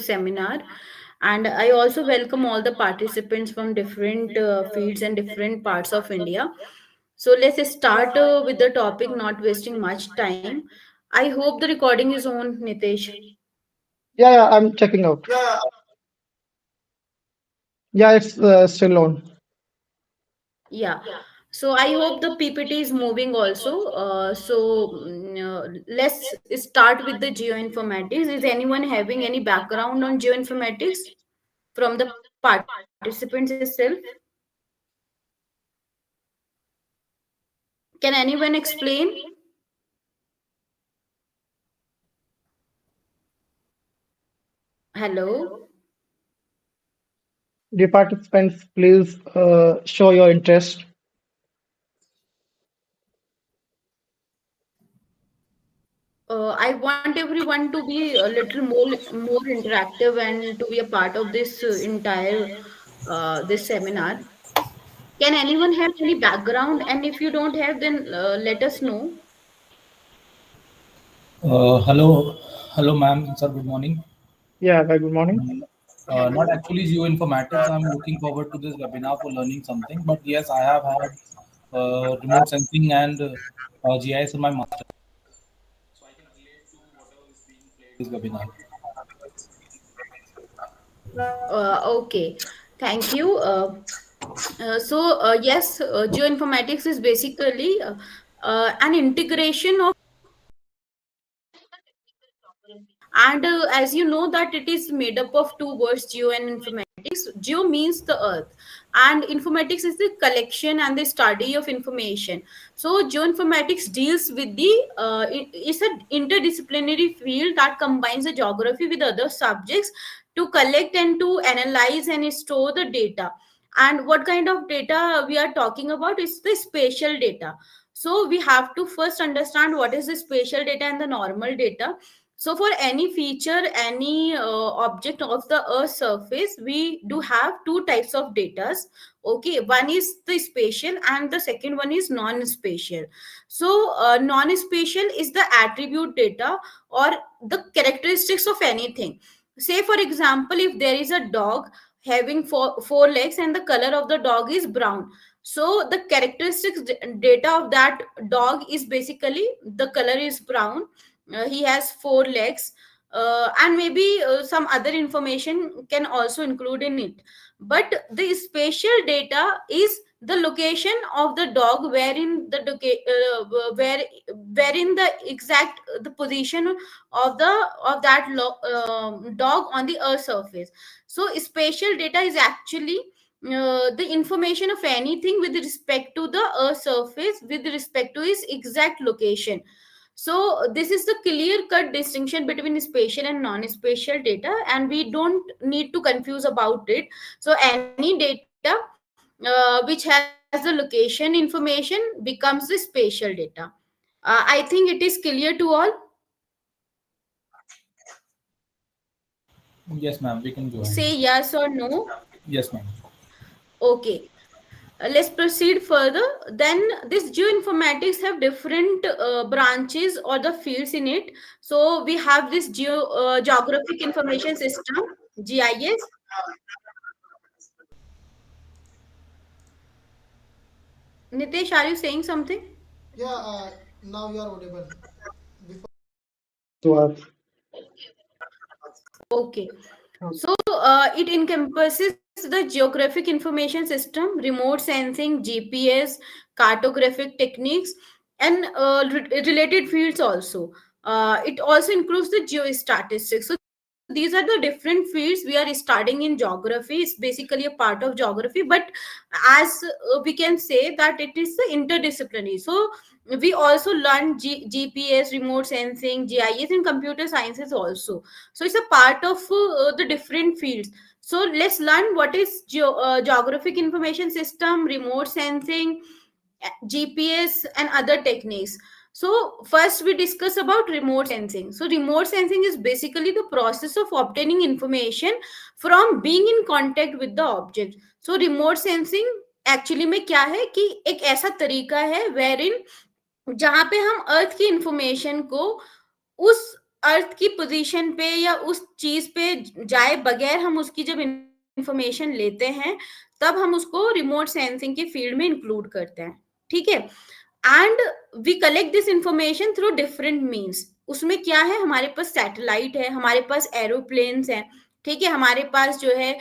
this seminar. And I also welcome all the participants from different fields and different parts of India. So let's start with the topic, not wasting much time. I hope the recording is on, Nitesh. Yeah, I'm checking out. Yeah, it's still on. Yeah. So I hope the PPT is moving also. Let's start with the geoinformatics. Is anyone having any background on geoinformatics from the participants itself? Can anyone explain? Hello. The participants, please show your interest. I want everyone to be a little more interactive and to be a part of this entire this seminar. Can anyone have any background? And if you don't have, then let us know. Hello, ma'am, sir. Good morning. Yeah, very good morning. Not Hello. actually geoinformatics. I'm looking forward to this webinar for learning something. But yes, I have had remote sensing and GIS in my master. So I can relate to whatever is being played in this webinar. Okay, thank you. Yes, geoinformatics is basically an integration of and as you know that it is made up of two words, geo and informatics. Geo means the earth, and informatics is the collection and the study of information. So geoinformatics deals with the it's an interdisciplinary field that combines the geography with other subjects to collect and to analyze and store the data. And what kind of data we are talking about is the spatial data. So we have to first understand what is the spatial data and the normal data. So for any feature, any object of the Earth surface, we do have two types of data. Okay, one is the spatial and the second one is non-spatial. So non-spatial is the attribute data or the characteristics of anything. Say for example, if there is a dog having four legs and the color of the dog is brown. So the characteristics data of that dog is basically the color is brown, he has four legs, and maybe some other information can also include in it. But the spatial data is the location of the dog, wherein the exact the position of that dog on the earth surface. So spatial data is actually the information of anything with respect to the earth surface with respect to its exact location. So this is the clear cut distinction between spatial and non-spatial data, and we don't need to confuse about it. So any data which has the location information becomes the spatial data. I think it is clear to all. Yes, ma'am. We can go ahead. Say yes or no. Yes, ma'am. Okay. Let's proceed further. Then this geoinformatics have different branches or the fields in it. So we have this geographic information system, GIS. Nitesh, are you saying something? Yeah, now you are audible. Before. To us. Okay. So it encompasses the geographic information system, remote sensing, GPS, cartographic techniques, and related fields also. It also includes the geostatistics. So these are the different fields we are studying in geography. It's basically a part of geography, but as we can say that it is the interdisciplinary. So we also learn GPS, remote sensing, GIS, and computer sciences also. So it's a part of the different fields. So let's learn what is geographic information system, remote sensing, GPS, and other techniques. So first we discuss about remote sensing. So remote sensing is basically the process of obtaining information from being in contact with the object. So remote sensing actually में क्या है कि एक ऐसा तरीका है where इन जहां पे हम अर्थ की इंफॉर्मेशन को उस अर्थ की पोजीशन पे या उस चीज पे जाए बगैर हम उसकी जब इंफॉर्मेशन लेते हैं, तब हम उसको रिमोट सेंसिंग के फील्ड में इंक्लूड करते हैं, ठीक है। And we collect this information through different means. उसमें क्या है, हमारे पास सैटेलाइट है, हमारे पास एरोप्लेन्स हैं, ठीक है, हमारे पास जो है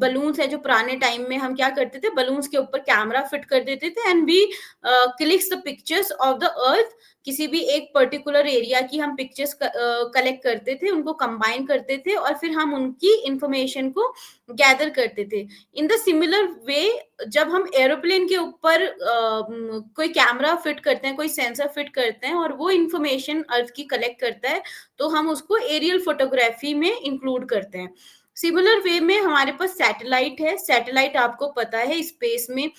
बलून्स है। जो पुराने टाइम में हम क्या करते थे, बलून्स के ऊपर कैमरा फिट कर देते थे and we clicks the pictures of the earth. किसी भी एक पर्टिकुलर एरिया की हम पिक्चर्स कलेक्ट करते थे, उनको कंबाइन करते थे और फिर हम उनकी इंफॉर्मेशन को गैदर करते थे। इन द सिमिलर वे, जब हम एरोप्लेन के ऊपर कोई कैमरा फिट करते हैं, कोई सेंसर फिट करते हैं और वो इंफॉर्मेशन अर्थ की कलेक्ट करता है, तो हम उसको एरियल फोटोग्राफी में इंक्लूड करते हैं। सिमिलर वे में हमारे पास सैटेलाइट है। सैटेलाइट आपको पता है स्पेस में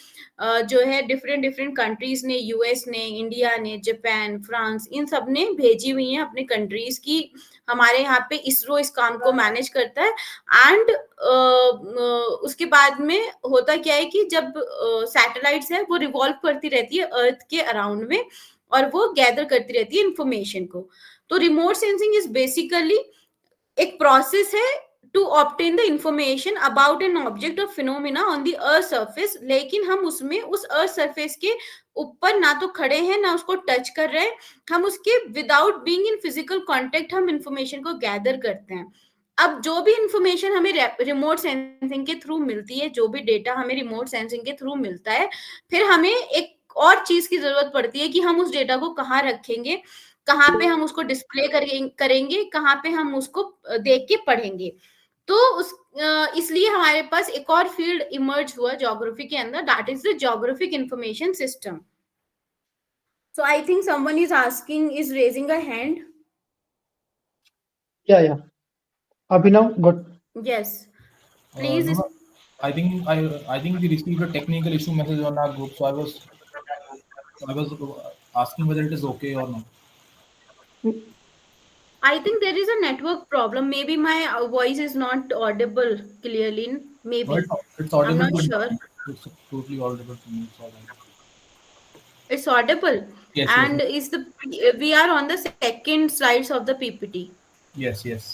जो है डिफरेंट डिफरेंट कंट्रीज ने, यूएस ने, इंडिया ने, जापान, फ्रांस, इन सब ने भेजी हुई हैं अपने कंट्रीज की। हमारे यहाँ पे इसरो इस काम को मैनेज करता है। एंड उसके बाद में होता क्या है कि जब सैटेलाइट्स है वो रिवॉल्व करती रहती है अर्थ के अराउंड में और वो गैदर करती रहती है इंफॉर्मेशन को। तो रिमोट सेंसिंग इज बेसिकली एक प्रोसेस है to obtain the information about an object or phenomena on the earth surface. लेकिन हम उसमें उस अर्थ सरफेस के ऊपर ना तो खड़े हैं ना उसको टच कर रहे हैं, हम उसके without being in physical contact हम इंफॉर्मेशन को गैदर करते हैं। अब जो भी इंफॉर्मेशन हमें रिमोट सेंसिंग के थ्रू मिलती है, जो भी डेटा हमें रिमोट सेंसिंग के थ्रू मिलता है, फिर हमें एक और चीज की जरूरत पड़ती है कि हम उस डेटा को कहाँ रखेंगे, कहाँ पे हम उसको डिस्प्ले करेंगे, कहाँ पे हम उसको देख के पढ़ेंगे। तो इसलिए हमारे पास एक और फील्ड इमर्ज हुआ ज्योग्राफी के अंदर, that is the geographic information system. So I think someone is asking, is raising a hand. Yeah. Abhinav, good. Yes, please. No, no, I think we received a technical issue message on our group, so I was asking whether it is okay or not. I think there is a network problem. Maybe my voice is not audible clearly. No, Maybe. it's I'm audible not to sure. me. It's totally audible to me. It's all right. It's audible. Yes, yes, And is the we are on the second slides of the PPT. yes, yes.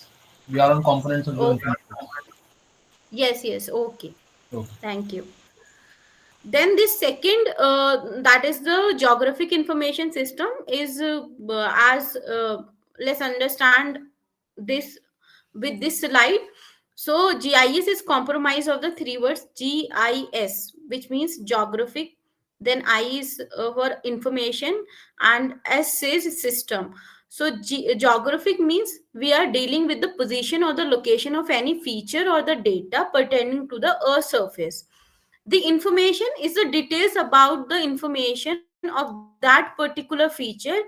We are on components of the Okay. information. Yes, yes. Okay. Okay. Thank you. Then this second, that is the geographic information system, is as let's understand this with this slide. So GIS is comprised of the three words GIS, which means geographic. Then I is for information, and S is system. So geographic means we are dealing with the position or the location of any feature or the data pertaining to the Earth surface. The information is the details about the information of that particular feature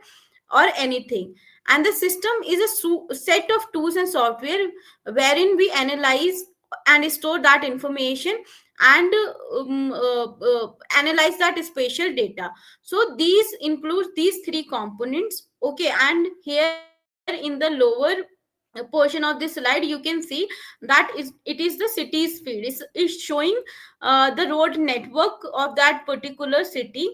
or anything. And the system is a set of tools and software wherein we analyze and store that information and analyze that spatial data. So these include these three components. Okay, and here in the lower portion of this slide you can see that it is the city's field. It's showing the road network of that particular city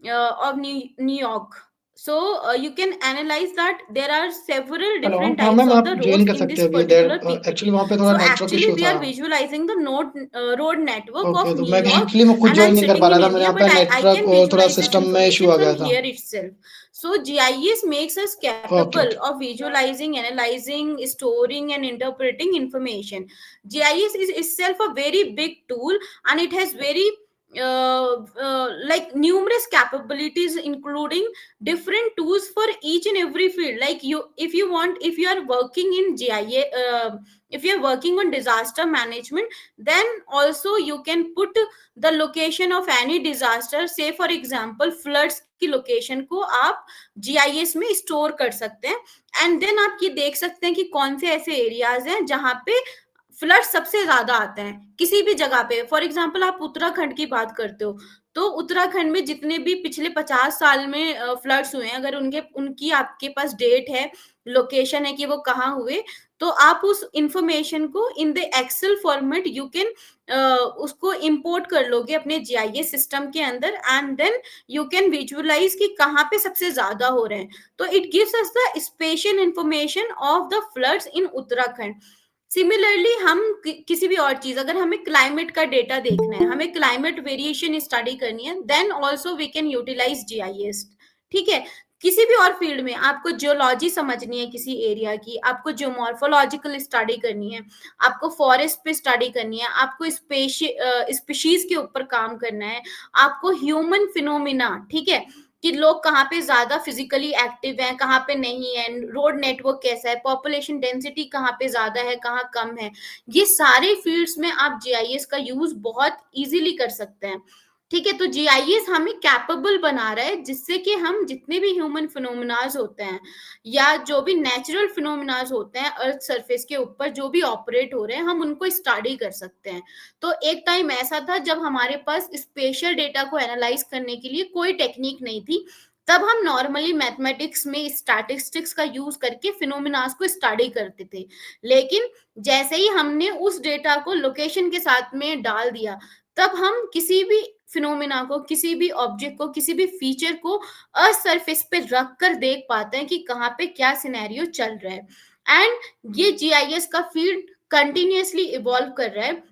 of New York. So you can analyze that there are several hello, different हाँ types ma'am, of आप the join roads कर in सकते this हैं अभी देर। particular actually PPT. वहाँ पे थोड़ा So network actually issue we था। are visualizing the road network okay, of तो New मैं York, एक्चुअली मैं खुद and ज्वाइन I'm नहीं कर sitting पा in रहा था, मेरे India, यहाँ but पे I नेटवर्क can और थोड़ा visualize this सिस्टम में इशू information आ गया from था। here itself. So GIS makes us okay capable of visualizing, analyzing, storing, and interpreting information. GIS is itself a very big tool, and it has very like numerous capabilities, including different tools for each and every field. Like you, if you want, if you are working in GIS, if you are working on disaster management, then also you can put the location of any disaster, say for example floods की location को आप GIS में store कर सकते हैं। And then आप ये देख सकते हैं कि कौन से ऐसे एरियाज हैं जहां पे फ्लड सबसे ज्यादा आते हैं किसी भी जगह पे। फॉर एग्जाम्पल आप उत्तराखंड की बात करते हो, तो उत्तराखंड में जितने भी पिछले 50 साल में फ्लड्स हुए हैं, अगर उनके उनकी आपके पास डेट है, लोकेशन है कि वो कहाँ हुए, तो आप उस इंफॉर्मेशन को in the Excel format you can उसको इंपोर्ट कर लोगे अपने जीआईएस सिस्टम के अंदर, and then you can visualize कि कहाँ पे सबसे ज्यादा हो रहे हैं। तो it gives us the spatial information of the floods in Uttarakhand. Similarly हम किसी भी और चीज, अगर हमें क्लाइमेट का डेटा देखना है, हमें क्लाइमेट वेरिएशन स्टडी करनी है, then also we can utilize GIS. ठीक है, किसी भी और फील्ड में आपको जियोलॉजी समझनी है किसी एरिया की, आपको जियोमॉर्फोलॉजिकल स्टडी करनी है, आपको फॉरेस्ट पे स्टडी करनी है, आपको स्पीशीज के ऊपर काम करना है, आपको ह्यूमन फिनोमिना, ठीक है, कि लोग कहाँ पे ज्यादा फिजिकली एक्टिव हैं, कहाँ पे नहीं है, रोड नेटवर्क कैसा है, पॉपुलेशन डेंसिटी कहाँ पे ज्यादा है, कहाँ कम है, ये सारे फील्ड्स में आप जीआईएस का यूज बहुत इजीली कर सकते हैं। ठीक है, तो जीआईएस हमें कैपेबल बना रहा है जिससे कि हम जितने भी ह्यूमन फिनोमिनाज होते हैं या जो भी नेचुरल फिनोमिनाज होते हैं अर्थ सरफेस के ऊपर जो भी ऑपरेट हो रहे हैं, हम उनको स्टडी कर सकते हैं। तो एक टाइम ऐसा था जब हमारे पास स्पेशल डेटा को एनालाइज करने के लिए कोई टेक्निक नहीं थी, तब हम नॉर्मली मैथमेटिक्स में स्टैटिस्टिक्स का यूज करके फिनोमिनाज को स्टडी करते थे। लेकिन जैसे ही हमने उस डेटा को लोकेशन के साथ में डाल दिया, तब हम किसी भी फिनोमिना को, किसी भी ऑब्जेक्ट को, किसी भी फीचर को अर्थ सरफेस पे रख कर देख पाते हैं कि कहाँ पे क्या सिनेरियो चल रहा है। एंड ये जीआईएस का फील्ड कंटिन्यूअसली इवॉल्व कर रहा है।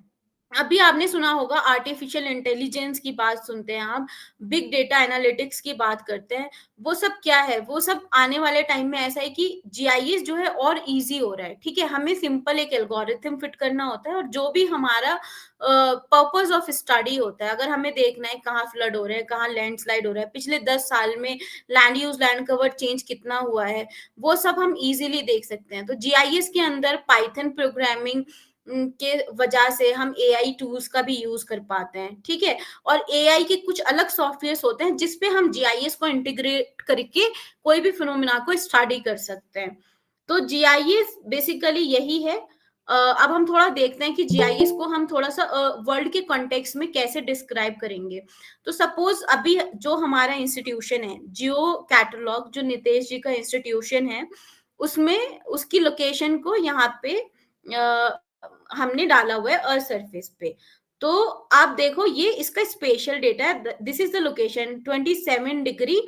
अभी आपने सुना होगा आर्टिफिशियल इंटेलिजेंस की बात सुनते हैं आप, बिग डेटा एनालिटिक्स की बात करते हैं, वो सब क्या है, वो सब आने वाले टाइम में ऐसा है कि जीआईएस जो है और इजी हो रहा है। ठीक है, हमें सिंपल एक एल्गोरिथम फिट करना होता है और जो भी हमारा पर्पस ऑफ स्टडी होता है, अगर हमें देखना है कहाँ फ्लड हो रहे हैं, कहाँ लैंडस्लाइड हो रहा है, पिछले 10 साल में land use land cover change कितना हुआ है, वो सब हम इजीली देख सकते हैं। तो जीआईएस के अंदर पाइथन प्रोग्रामिंग के वजह से हम एआई टूल्स का भी यूज कर पाते हैं। ठीक है, और एआई के कुछ अलग सॉफ्टवेयर होते हैं जिसपे हम जीआईएस को इंटीग्रेट करके कोई भी फिनोमिना को स्टडी कर सकते हैं। तो जीआईएस बेसिकली यही है। अब हम थोड़ा देखते हैं कि जीआईएस को हम थोड़ा सा वर्ल्ड के कॉन्टेक्स्ट में कैसे डिस्क्राइब करेंगे। तो सपोज अभी जो हमारा इंस्टीट्यूशन है जियो कैटलॉग, जो नितेश जी का इंस्टीट्यूशन है, उसमें उसकी लोकेशन को यहाँ पे हमने डाला हुआ है अर्थ सरफेस पे। तो आप देखो ये इसका स्पेशल डेटा है, this is the location 27 degree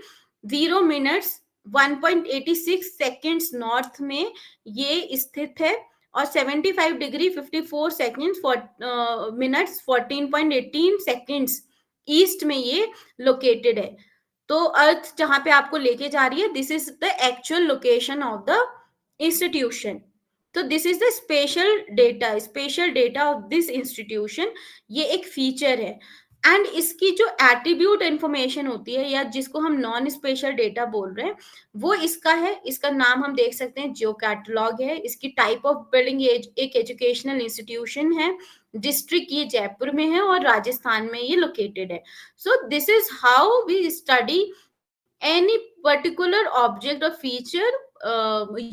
0 minutes 1.86 seconds north में ये स्थित है, और 75 degree 54 seconds minutes 14.18 seconds east में ये लोकेटेड है। तो अर्थ जहां पे आपको लेके जा रही है, this is the actual location of the institution. तो this is the spatial data of this institution, ये एक फीचर है। एंड इसकी जो एट्रीब्यूट इंफॉर्मेशन होती है या जिसको हम नॉन स्पेशल डेटा बोल रहे हैं, वो इसका है, इसका नाम हम देख सकते हैं जियो कैटलॉग है। इसकी टाइप ऑफ बिल्डिंग एक एजुकेशनल इंस्टीट्यूशन है, डिस्ट्रिक्ट ये जयपुर में है और राजस्थान में ये लोकेटेड है। So this is how we study any particular object or feature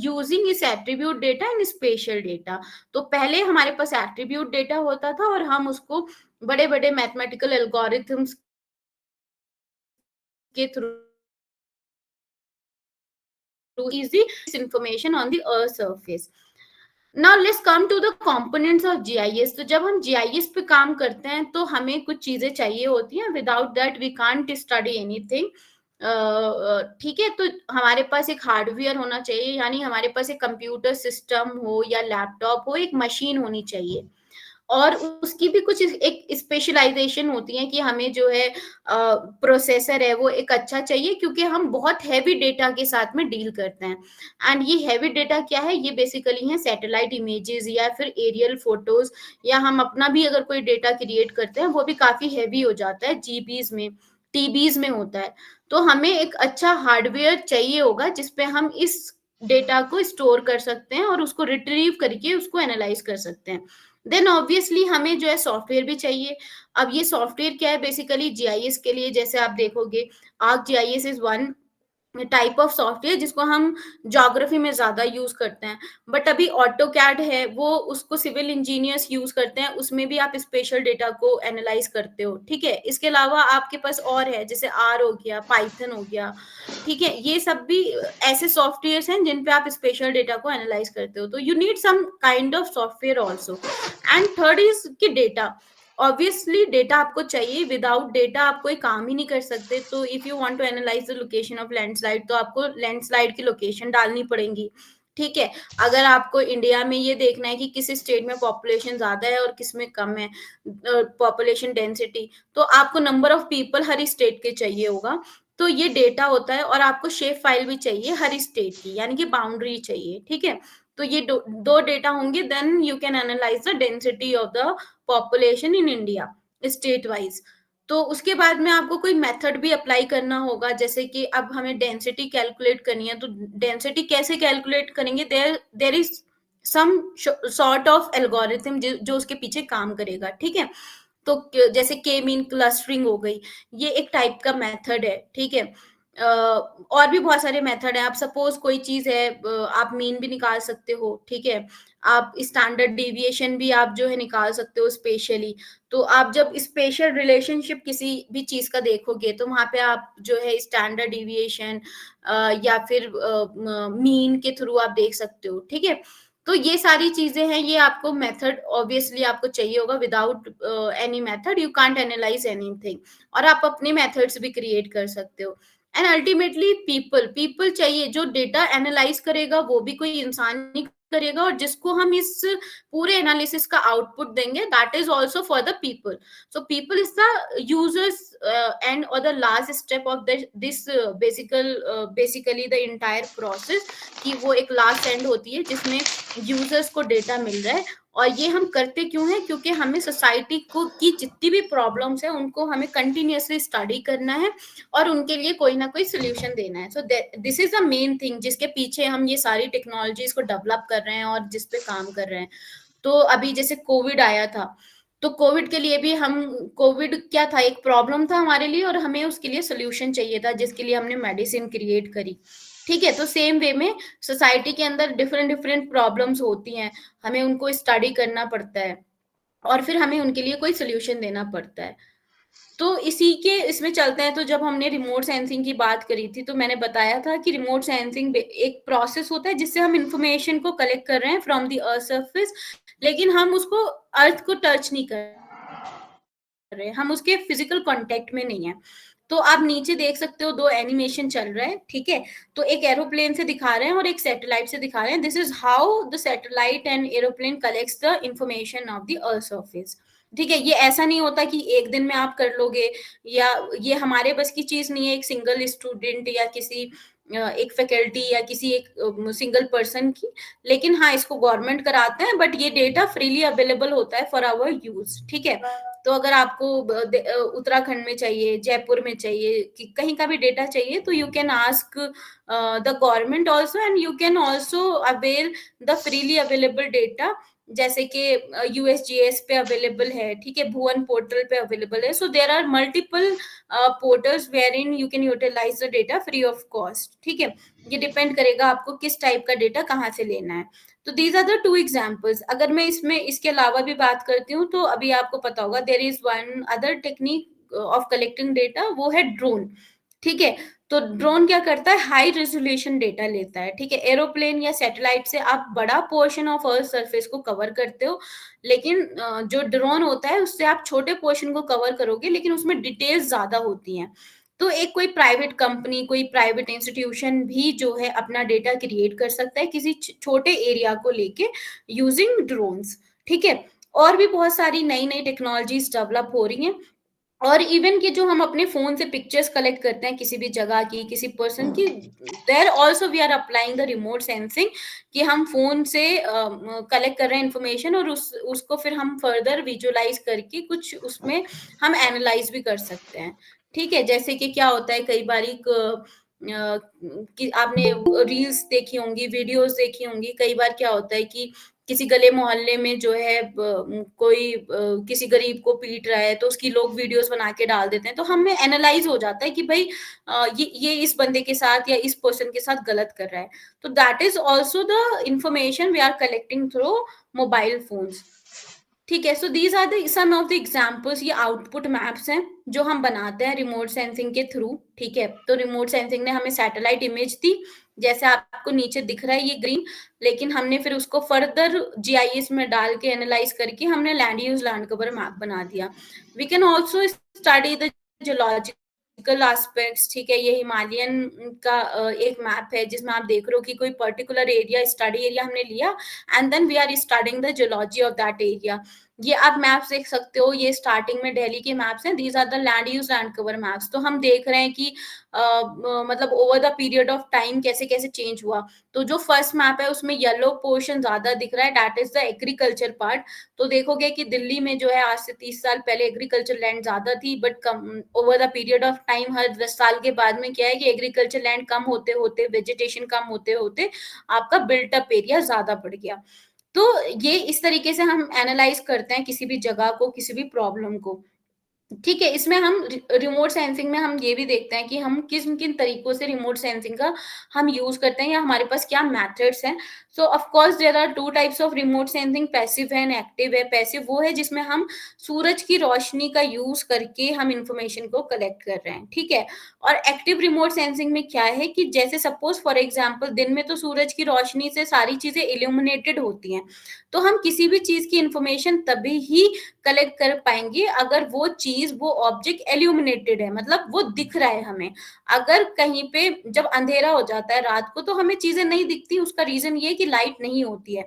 using इस attribute data and spatial data. तो पहले हमारे पास एट्रीब्यूट डेटा होता था और हम उसको बड़े बड़े मैथमेटिकल एल्गोरिथम्स के through easy information on the earth surface. Now let's come to the components of GIS. तो जब हम GIS पे काम करते हैं तो हमें कुछ चीजें चाहिए होती हैं, without that we can't study anything. ठीक है, तो हमारे पास एक हार्डवेयर होना चाहिए, यानी हमारे पास एक कंप्यूटर सिस्टम हो या लैपटॉप हो, एक मशीन होनी चाहिए, और उसकी भी कुछ एक स्पेशलाइजेशन होती है कि हमें जो है प्रोसेसर है वो एक अच्छा चाहिए, क्योंकि हम बहुत हैवी डेटा के साथ में डील करते हैं। एंड ये हैवी डेटा क्या है, ये बेसिकली है सैटेलाइट इमेजेस या फिर एरियल फोटोज, या हम अपना भी अगर कोई डेटा क्रिएट करते हैं वो भी काफी हैवी हो जाता है, जीबीज में टीबीज में होता है। तो हमें एक अच्छा हार्डवेयर चाहिए होगा जिसपे हम इस डेटा को स्टोर कर सकते हैं और उसको रिट्रीव करके उसको एनालाइज कर सकते हैं। देन ऑब्वियसली हमें जो है सॉफ्टवेयर भी चाहिए। अब ये सॉफ्टवेयर क्या है, बेसिकली जीआईएस के लिए जैसे आप देखोगे arc GIS is one type of software जिसको हम ज्योग्राफी में ज्यादा यूज करते हैं। बट अभी ऑटो कैड है, वो उसको सिविल इंजीनियर्स यूज करते हैं, उसमें भी आप स्पेशल डेटा को एनालाइज करते हो। ठीक है, इसके अलावा आपके पास और है, जैसे आर हो गया, पाइथन हो गया। ठीक है, ये सब भी ऐसे सॉफ्टवेयर हैं जिन पे आप स्पेशल डेटा को एनालाइज करते हो। तो you need some kind of software also. And third is कि डेटा, ऑब्वियसली डेटा आपको चाहिए, विदाउट डेटा आप कोई काम ही नहीं कर सकते। तो if you want to analyze the location of landslide, तो आपको लैंडस्लाइड की लोकेशन डालनी पड़ेगी। ठीक है, अगर आपको इंडिया में ये देखना है कि किस स्टेट में पॉपुलेशन ज्यादा है और किस में कम है, पॉपुलेशन डेंसिटी, तो आपको number of people her state के चाहिए होगा। तो ये डेटा होता है, और आपको शेप फाइल भी चाहिए हर स्टेट की, यानी कि बाउंड्री चाहिए। ठीक है, तो ये दो डेटा होंगे, then you can analyze the density of the population in India state wise. तो उसके बाद में आपको कोई मेथड भी अप्लाई करना होगा, जैसे कि अब हमें डेंसिटी कैलकुलेट करनी है, तो डेंसिटी कैसे कैलकुलेट करेंगे, there there is some sort of algorithm जो उसके पीछे काम करेगा। ठीक है, तो जैसे के मीन क्लस्टरिंग हो गई, ये एक टाइप का मेथड है। ठीक है, और भी बहुत सारे मेथड है। आप सपोज कोई चीज है, आप मीन भी निकाल सकते हो। ठीक है, आप स्टैंडर्ड डेविएशन भी आप जो है निकाल सकते हो स्पेशली। तो आप जब स्पेशल रिलेशनशिप किसी भी चीज का देखोगे, तो वहां पे आप जो है स्टैंडर्ड डेविएशन या फिर मीन के थ्रू आप देख सकते हो। ठीक है, तो ये सारी चीजें हैं, ये आपको मेथड ऑब्वियसली आपको चाहिए होगा। Without any method you can't analyse anything. और आप अपने मेथड्स भी क्रिएट कर सकते हो। एंड अल्टीमेटली पीपल चाहिए, जो डेटा एनालाइज करेगा वो भी कोई इंसान नहीं करेगा, और जिसको हम इस पूरे एनालिसिस का आउटपुट देंगे, that is also for the people. So people is the users and और the last step of this basically the entire process, कि वो एक लास्ट एंड होती है जिसमें यूजर्स को डेटा मिल रहा है। और ये हम करते क्यों हैं, क्योंकि हमें सोसाइटी को की जितनी भी प्रॉब्लम्स है उनको हमें कंटिन्यूअसली स्टडी करना है, और उनके लिए कोई ना कोई सोल्यूशन देना है। So this is the main thing जिसके पीछे हम ये सारी टेक्नोलॉजीज को डेवलप कर रहे हैं और जिस पे काम कर रहे हैं। तो अभी जैसे कोविड आया था, तो कोविड के लिए भी हम, कोविड क्या था, एक प्रॉब्लम था हमारे लिए, और हमें उसके लिए सोल्यूशन चाहिए था, जिसके लिए हमने मेडिसिन क्रिएट करी। ठीक है, तो सेम वे में सोसाइटी के अंदर डिफरेंट डिफरेंट प्रॉब्लम्स होती हैं, हमें उनको स्टडी करना पड़ता है, और फिर हमें उनके लिए कोई सोल्यूशन देना पड़ता है। तो इसी के इसमें चलते हैं। तो जब हमने रिमोट सेंसिंग की बात करी थी, तो मैंने बताया था कि रिमोट सेंसिंग एक प्रोसेस होता है जिससे हम इंफॉर्मेशन को कलेक्ट कर रहे हैं फ्रॉम द अर्थ सर्फेस, लेकिन हम उसको अर्थ को टच नहीं कर रहे, हम उसके फिजिकल कांटेक्ट में नहीं है। तो आप नीचे देख सकते हो, दो एनिमेशन चल रहा है। ठीक है, तो एक एरोप्लेन से दिखा रहे हैं और एक सैटेलाइट से दिखा रहे हैं। This is how the satellite and aeroplane collects the information of the earth surface. ठीक है, ये ऐसा नहीं होता कि एक दिन में आप कर लोगे, या ये हमारे बस की चीज नहीं है एक सिंगल स्टूडेंट या किसी एक फैकल्टी या किसी एक सिंगल पर्सन की। लेकिन हाँ, इसको गवर्नमेंट कराते हैं, बट ये डेटा फ्रीली अवेलेबल होता है फॉर आवर यूज। ठीक है, तो अगर आपको उत्तराखंड में चाहिए, जयपुर में चाहिए, कि कहीं का भी डेटा चाहिए, तो you can ask the government also, and you can also avail the freely available data, जैसे कि यूएसजीएस पे अवेलेबल है। ठीक है, भुवन पोर्टल पे अवेलेबल है। So there are multiple portals wherein you can utilise the data free of cost. ठीक है, ये डिपेंड करेगा आपको किस टाइप का डेटा कहाँ से लेना है। तो these are the two examples. अगर मैं इसमें इसके अलावा भी बात करती हूँ, तो अभी आपको पता होगा there is one other technique of collecting data, वो है ड्रोन। ठीक है, तो ड्रोन क्या करता है, हाई रेजोल्यूशन डेटा लेता है। ठीक है, एरोप्लेन या सैटेलाइट से आप बड़ा पोर्शन ऑफ अर्थ सरफेस को कवर करते हो, लेकिन जो ड्रोन होता है उससे आप छोटे पोर्शन को कवर करोगे, लेकिन उसमें डिटेल्स ज्यादा होती हैं। तो एक कोई प्राइवेट कंपनी, कोई प्राइवेट इंस्टीट्यूशन भी जो है अपना डेटा क्रिएट कर सकता है किसी छोटे एरिया को लेके यूजिंग ड्रोन्स। ठीक है, और भी बहुत सारी नई नई टेक्नोलॉजीज डेवलप हो रही हैं। और इवन कि जो हम अपने फोन से पिक्चर्स कलेक्ट करते हैं किसी भी जगह की, किसी पर्सन की, there also we are applying the remote sensing, कि हम फोन से कलेक्ट कर रहे हैं इंफॉर्मेशन, और उसको फिर हम फर्दर विजुअलाइज करके कुछ उसमें हम एनालाइज भी कर सकते हैं। ठीक है, जैसे कि क्या होता है, कई बार कि आपने रील्स देखी होंगी, वीडियोस देखी होंगी। कई बार क्या होता है कि किसी गले मोहल्ले में जो है कोई किसी गरीब को पीट रहा है, तो उसकी लोग वीडियोस बना के डाल देते हैं, तो हमें एनालाइज हो जाता है कि भाई ये इस बंदे के साथ या इस पर्सन के साथ गलत कर रहा है। तो that is also the information we are collecting through mobile phones. ठीक है, so these are the some of the examples. ये आउटपुट मैप्स हैं जो हम बनाते हैं रिमोट सेंसिंग के थ्रू। ठीक है, तो रिमोट सेंसिंग ने हमें सैटेलाइट इमेज दी, जैसे आपको नीचे दिख रहा है ये ग्रीन, लेकिन हमने फिर उसको फर्दर जीआईएस में डाल के एनालाइज करके हमने land use land cover map बना दिया। We can also study the geological aspects. ठीक है, ये हिमालयन का एक मैप है जिसमें आप देख रहे हो कि कोई पर्टिकुलर एरिया, स्टडी एरिया हमने लिया, and then we are studying the geology of that area. ये आप मैप्स देख सकते हो, ये स्टार्टिंग में दिल्ली के मैप्स हैं, these are the land use land cover maps. तो हम देख रहे हैं कि मतलब over the period of time कैसे कैसे चेंज हुआ। तो जो फर्स्ट मैप है उसमें येलो पोर्शन ज्यादा दिख रहा है, that is the agriculture part. तो देखोगे कि दिल्ली में जो है आज से 30 साल पहले एग्रीकल्चर लैंड ज्यादा थी, but come over the period of time हर 10 साल के बाद में क्या है कि एग्रीकल्चर लैंड कम होते होते, वेजिटेशन कम होते होते आपका बिल्ट अप एरिया ज्यादा बढ़ गया। तो ये इस तरीके से हम एनालाइज करते हैं किसी भी जगह को, किसी भी प्रॉब्लम को। ठीक है, इसमें हम रिमोट सेंसिंग में हम ये भी देखते हैं कि हम किस किन तरीकों से रिमोट सेंसिंग का हम यूज करते हैं या हमारे पास क्या मेथड्स हैं। So of course there are two types of remote sensing, passive है एंड एक्टिव है। पैसिव वो है जिसमें हम सूरज की रोशनी का यूज करके हम इंफॉर्मेशन को कलेक्ट कर रहे हैं। ठीक है, और एक्टिव रिमोट सेंसिंग में क्या है कि जैसे सपोज फॉर एग्जाम्पल दिन में तो सूरज की रोशनी से सारी चीजें इल्यूमिनेटेड होती हैं, तो हम किसी भी चीज की इंफॉर्मेशन तभी ही कलेक्ट कर पाएंगे अगर वो चीज, वो ऑब्जेक्ट एल्यूमिनेटेड है, मतलब वो दिख रहा है हमें। अगर कहीं पे जब अंधेरा हो जाता है रात को तो हमें चीजें नहीं दिखती, उसका रीजन ये है कि लाइट नहीं होती है।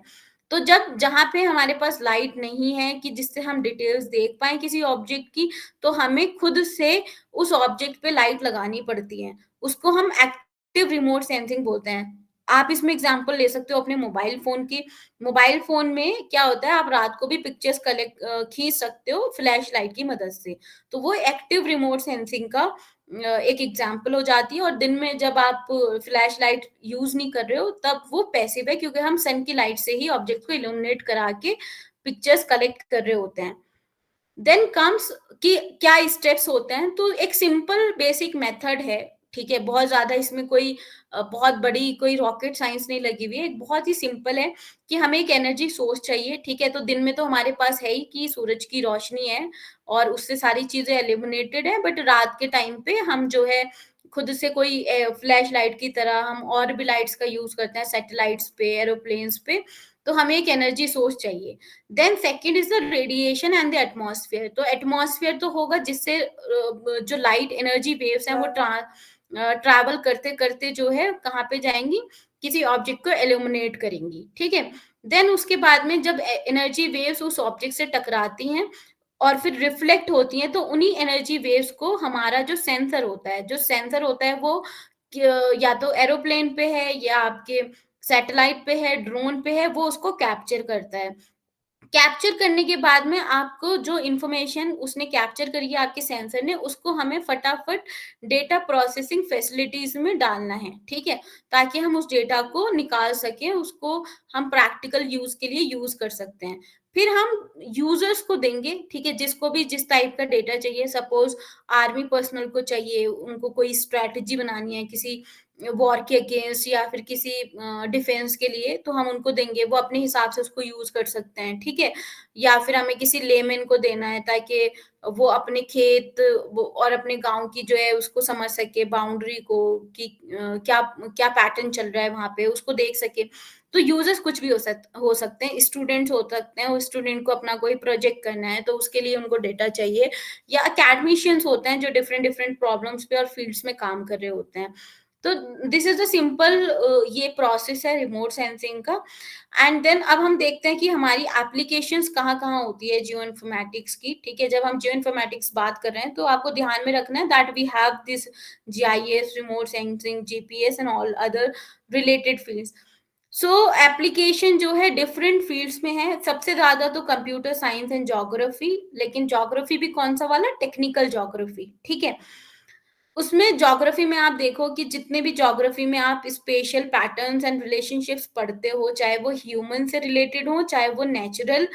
तो जब जहां पे हमारे पास लाइट नहीं है कि जिससे हम डिटेल्स देख पाए किसी ऑब्जेक्ट की, तो हमें खुद से उस ऑब्जेक्ट पे लाइट लगानी पड़ती है। उसको हम एक्टिव रिमोट सेंसिंग बोलते हैं। आप इसमें एग्जांपल ले सकते हो अपने मोबाइल फोन की। मोबाइल फोन में क्या होता है, आप रात को भी पिक्चर्स कलेक्ट खींच सकते हो फ्लैश लाइट की मदद से। तो वो एक्टिव रिमोट सेंसिंग का एक एग्जांपल हो जाती है। और दिन में जब आप फ्लैश लाइट यूज नहीं कर रहे हो तब वो पैसिव है, क्योंकि हम सन की लाइट से ही ऑब्जेक्ट को इल्यूमिनेट करा के पिक्चर्स कलेक्ट कर रहे होते हैं। देन कम्स कि क्या स्टेप्स होते हैं। तो एक सिंपल बेसिक मेथड है। ठीक है, बहुत ज्यादा इसमें कोई बहुत बड़ी कोई रॉकेट साइंस नहीं लगी हुई है, एक बहुत ही सिंपल है कि हमें एक एनर्जी सोर्स चाहिए। ठीक है, तो दिन में तो हमारे पास है ही कि सूरज की रोशनी है और उससे सारी चीजें एलिमिनेटेड है, बट रात के टाइम पे हम जो है खुद से कोई फ्लैश लाइट की तरह हम और भी लाइट्स का यूज करते हैं सैटेलाइट्स पे, एरोप्लेन्स पे। तो हमें एक एनर्जी सोर्स चाहिए। Then second is the radiation and the atmosphere. तो एटमॉस्फेयर तो होगा जिससे जो लाइट एनर्जी वेव्स हैं वो ट्रैवल करते करते जो है कहाँ पे जाएंगी, किसी ऑब्जेक्ट को एल्यूमिनेट करेंगी। ठीक है, देन उसके बाद में जब एनर्जी वेव्स उस ऑब्जेक्ट से टकराती हैं और फिर रिफ्लेक्ट होती हैं, तो उन्हीं एनर्जी वेव्स को हमारा जो सेंसर होता है, जो सेंसर होता है वो या तो एरोप्लेन पे है या आपके सैटेलाइट पे है, ड्रोन पे है, वो उसको कैप्चर करता है। कैप्चर करने के बाद में आपको जो इंफॉर्मेशन उसने कैप्चर करी है आपके सेंसर ने, उसको हमें फटाफट डेटा प्रोसेसिंग फैसिलिटीज में डालना है। ठीक है, ताकि हम उस डेटा को निकाल सकें, उसको हम प्रैक्टिकल यूज के लिए यूज कर सकते हैं। फिर हम यूजर्स को देंगे। ठीक है, जिसको भी जिस टाइप का डेटा चाहिए, सपोज आर्मी पर्सनल को चाहिए, उनको कोई स्ट्रैटेजी बनानी है किसी वॉर के अगेंस्ट या फिर किसी डिफेंस के लिए, तो हम उनको देंगे, वो अपने हिसाब से उसको यूज कर सकते हैं। ठीक है, या फिर हमें किसी लेमैन को देना है ताकि वो अपने खेत और अपने गांव की जो है उसको समझ सके, बाउंड्री को कि क्या क्या पैटर्न चल रहा है वहां पे, उसको देख सके। तो यूजर्स कुछ भी हो सकते हैं, स्टूडेंट्स हो सकते हैं, उस स्टूडेंट को अपना कोई प्रोजेक्ट करना है तो उसके लिए उनको डेटा चाहिए, या अकेडमिशियंस होते हैं जो डिफरेंट डिफरेंट प्रॉब्लम्स पे और फील्ड्स में काम कर रहे होते हैं। तो दिस इज द सिंपल ये प्रोसेस है रिमोट सेंसिंग का। एंड देन अब हम देखते हैं कि हमारी एप्लीकेशंस कहाँ कहाँ होती है जियो इन्फॉर्मेटिक्स की। ठीक है, जब हम जियो इन्फॉर्मेटिक्स बात कर रहे हैं तो आपको ध्यान में रखना है that we have this GIS, remote sensing, GPS and all other related fields. So application जो है डिफरेंट फील्ड्स में है। सबसे ज्यादा तो कंप्यूटर साइंस एंड ज्योग्राफी, लेकिन ज्योग्राफी भी कौन सा वाला, टेक्निकल ज्योग्राफी। ठीक है, उसमें ज्योग्राफी में आप देखो कि जितने भी ज्योग्राफी में आप स्पेशल पैटर्न्स एंड रिलेशनशिप्स पढ़ते हो, चाहे वो ह्यूमन से रिलेटेड हो, चाहे वो नेचुरल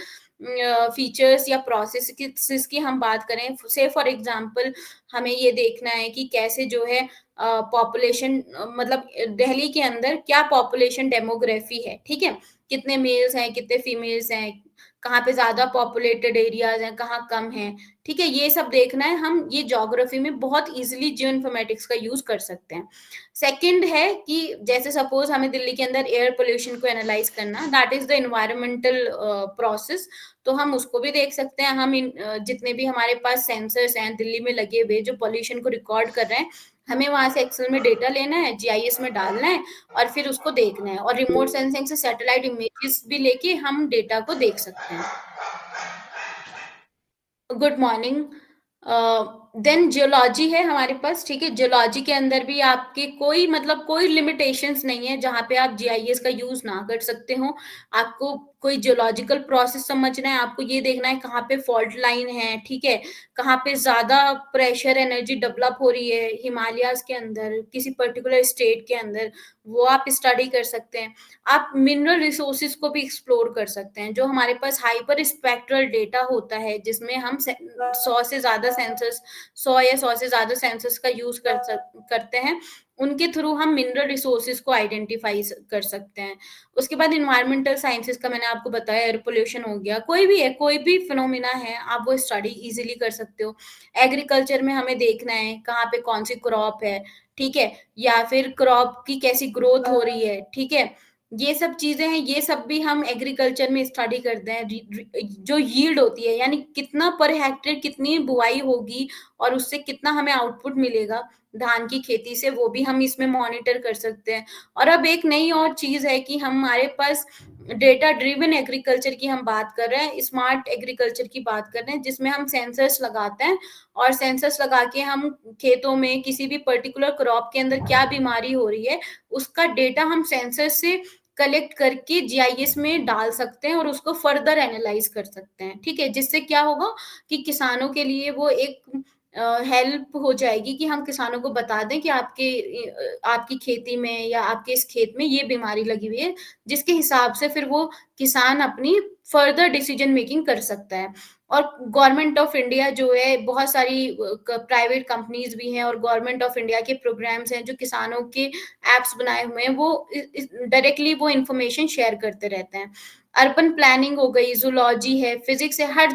फीचर्स या प्रोसेसेस की हम बात करें, से फॉर एग्जांपल हमें ये देखना है कि कैसे जो है पॉपुलेशन, मतलब दिल्ली के अंदर क्या पॉपुलेशन डेमोग्राफी है, ठीक है, कितने मेल्स हैं, कितने फीमेल्स हैं, कहाँ पे ज्यादा पॉपुलेटेड एरियाज हैं, कहाँ कम है, ठीक है, ये सब देखना है। हम ये ज्योग्राफी में बहुत इजीली जियो इन्फॉर्मेटिक्स का यूज कर सकते हैं। सेकंड है कि जैसे सपोज हमें दिल्ली के अंदर एयर पोल्यूशन को एनालाइज करना, that is the environmental process, तो हम उसको भी देख सकते हैं। हम जितने भी हमारे पास सेंसर्स हैं दिल्ली में लगे हुए जो पोल्यूशन को रिकॉर्ड कर रहे हैं, हमें वहां से एक्सेल में डेटा लेना है, जीआईएस में डालना है और फिर उसको देखना है, और रिमोट सेंसिंग से सैटेलाइट इमेजेस भी लेके हम डेटा को देख सकते हैं। Good morning. देन जियोलॉजी है हमारे पास, ठीक है, जियोलॉजी के अंदर भी आपके कोई मतलब कोई लिमिटेशंस नहीं है जहां पे आप जीआईएस का यूज ना कर सकते हो। आपको कोई जियोलॉजिकल प्रोसेस समझना है, आपको ये देखना है कहाँ पे फॉल्ट लाइन है, ठीक है, कहाँ पे ज्यादा प्रेशर एनर्जी डेवलप हो रही है हिमालयाज के अंदर, किसी पर्टिकुलर स्टेट के अंदर, वो आप स्टडी कर सकते हैं। आप मिनरल रिसोर्सेज को भी एक्सप्लोर कर सकते हैं। जो हमारे पास हाइपर स्पेक्ट्रल डेटा होता है जिसमें हम 100 से ज्यादा सेंसर्स, 100 या 100 से ज्यादा सेंसर्स का यूज करते हैं, उनके थ्रू हम मिनरल रिसोर्सेज को आइडेंटिफाई कर सकते हैं। उसके बाद इन्वायरमेंटल साइंसेस का मैंने आपको बताया, एयर पोल्यूशन हो गया, कोई भी है, कोई भी फिनोमिना है, आप वो स्टडी इजीली कर सकते हो। एग्रीकल्चर में हमें देखना है कहाँ पे कौन सी क्रॉप है, ठीक है, या फिर क्रॉप की कैसी ग्रोथ हो रही है, ठीक है, ये सब चीजें हैं, ये सब भी हम एग्रीकल्चर में स्टडी करते हैं। जो यील्ड होती है, यानी कितना पर हेक्टेयर कितनी बुआई होगी और उससे कितना हमें आउटपुट मिलेगा धान की खेती से, वो भी हम इसमें मॉनिटर कर सकते हैं। और अब एक नई और चीज है कि हमारे पास डेटा ड्रिवन एग्रीकल्चर की हम बात कर रहे हैं, स्मार्ट एग्रीकल्चर की बात कर रहे हैं, जिसमें हम सेंसर्स लगाते हैं और सेंसर्स लगा के हम खेतों में किसी भी पर्टिकुलर क्रॉप के अंदर क्या बीमारी हो रही है, उसका डेटा हम सेंसर से कलेक्ट करके जीआईएस में डाल सकते हैं और उसको फर्दर एनालाइज कर सकते हैं, ठीक है, जिससे क्या होगा कि किसानों के लिए वो एक हेल्प हो जाएगी कि हम किसानों को बता दें कि आपकी खेती में या आपके इस खेत में ये बीमारी लगी हुई है, जिसके हिसाब से फिर वो किसान अपनी फर्दर डिसीजन मेकिंग कर सकता है। और गवर्नमेंट ऑफ इंडिया जो है, बहुत सारी प्राइवेट कंपनीज भी हैं और गवर्नमेंट ऑफ इंडिया के प्रोग्राम्स हैं जो किसानों के एप्स बनाए हुए हैं, वो डायरेक्टली वो इंफॉर्मेशन शेयर करते रहते हैं। अर्बन प्लानिंग हो गई, जूलॉजी है, फिजिक्स है, हर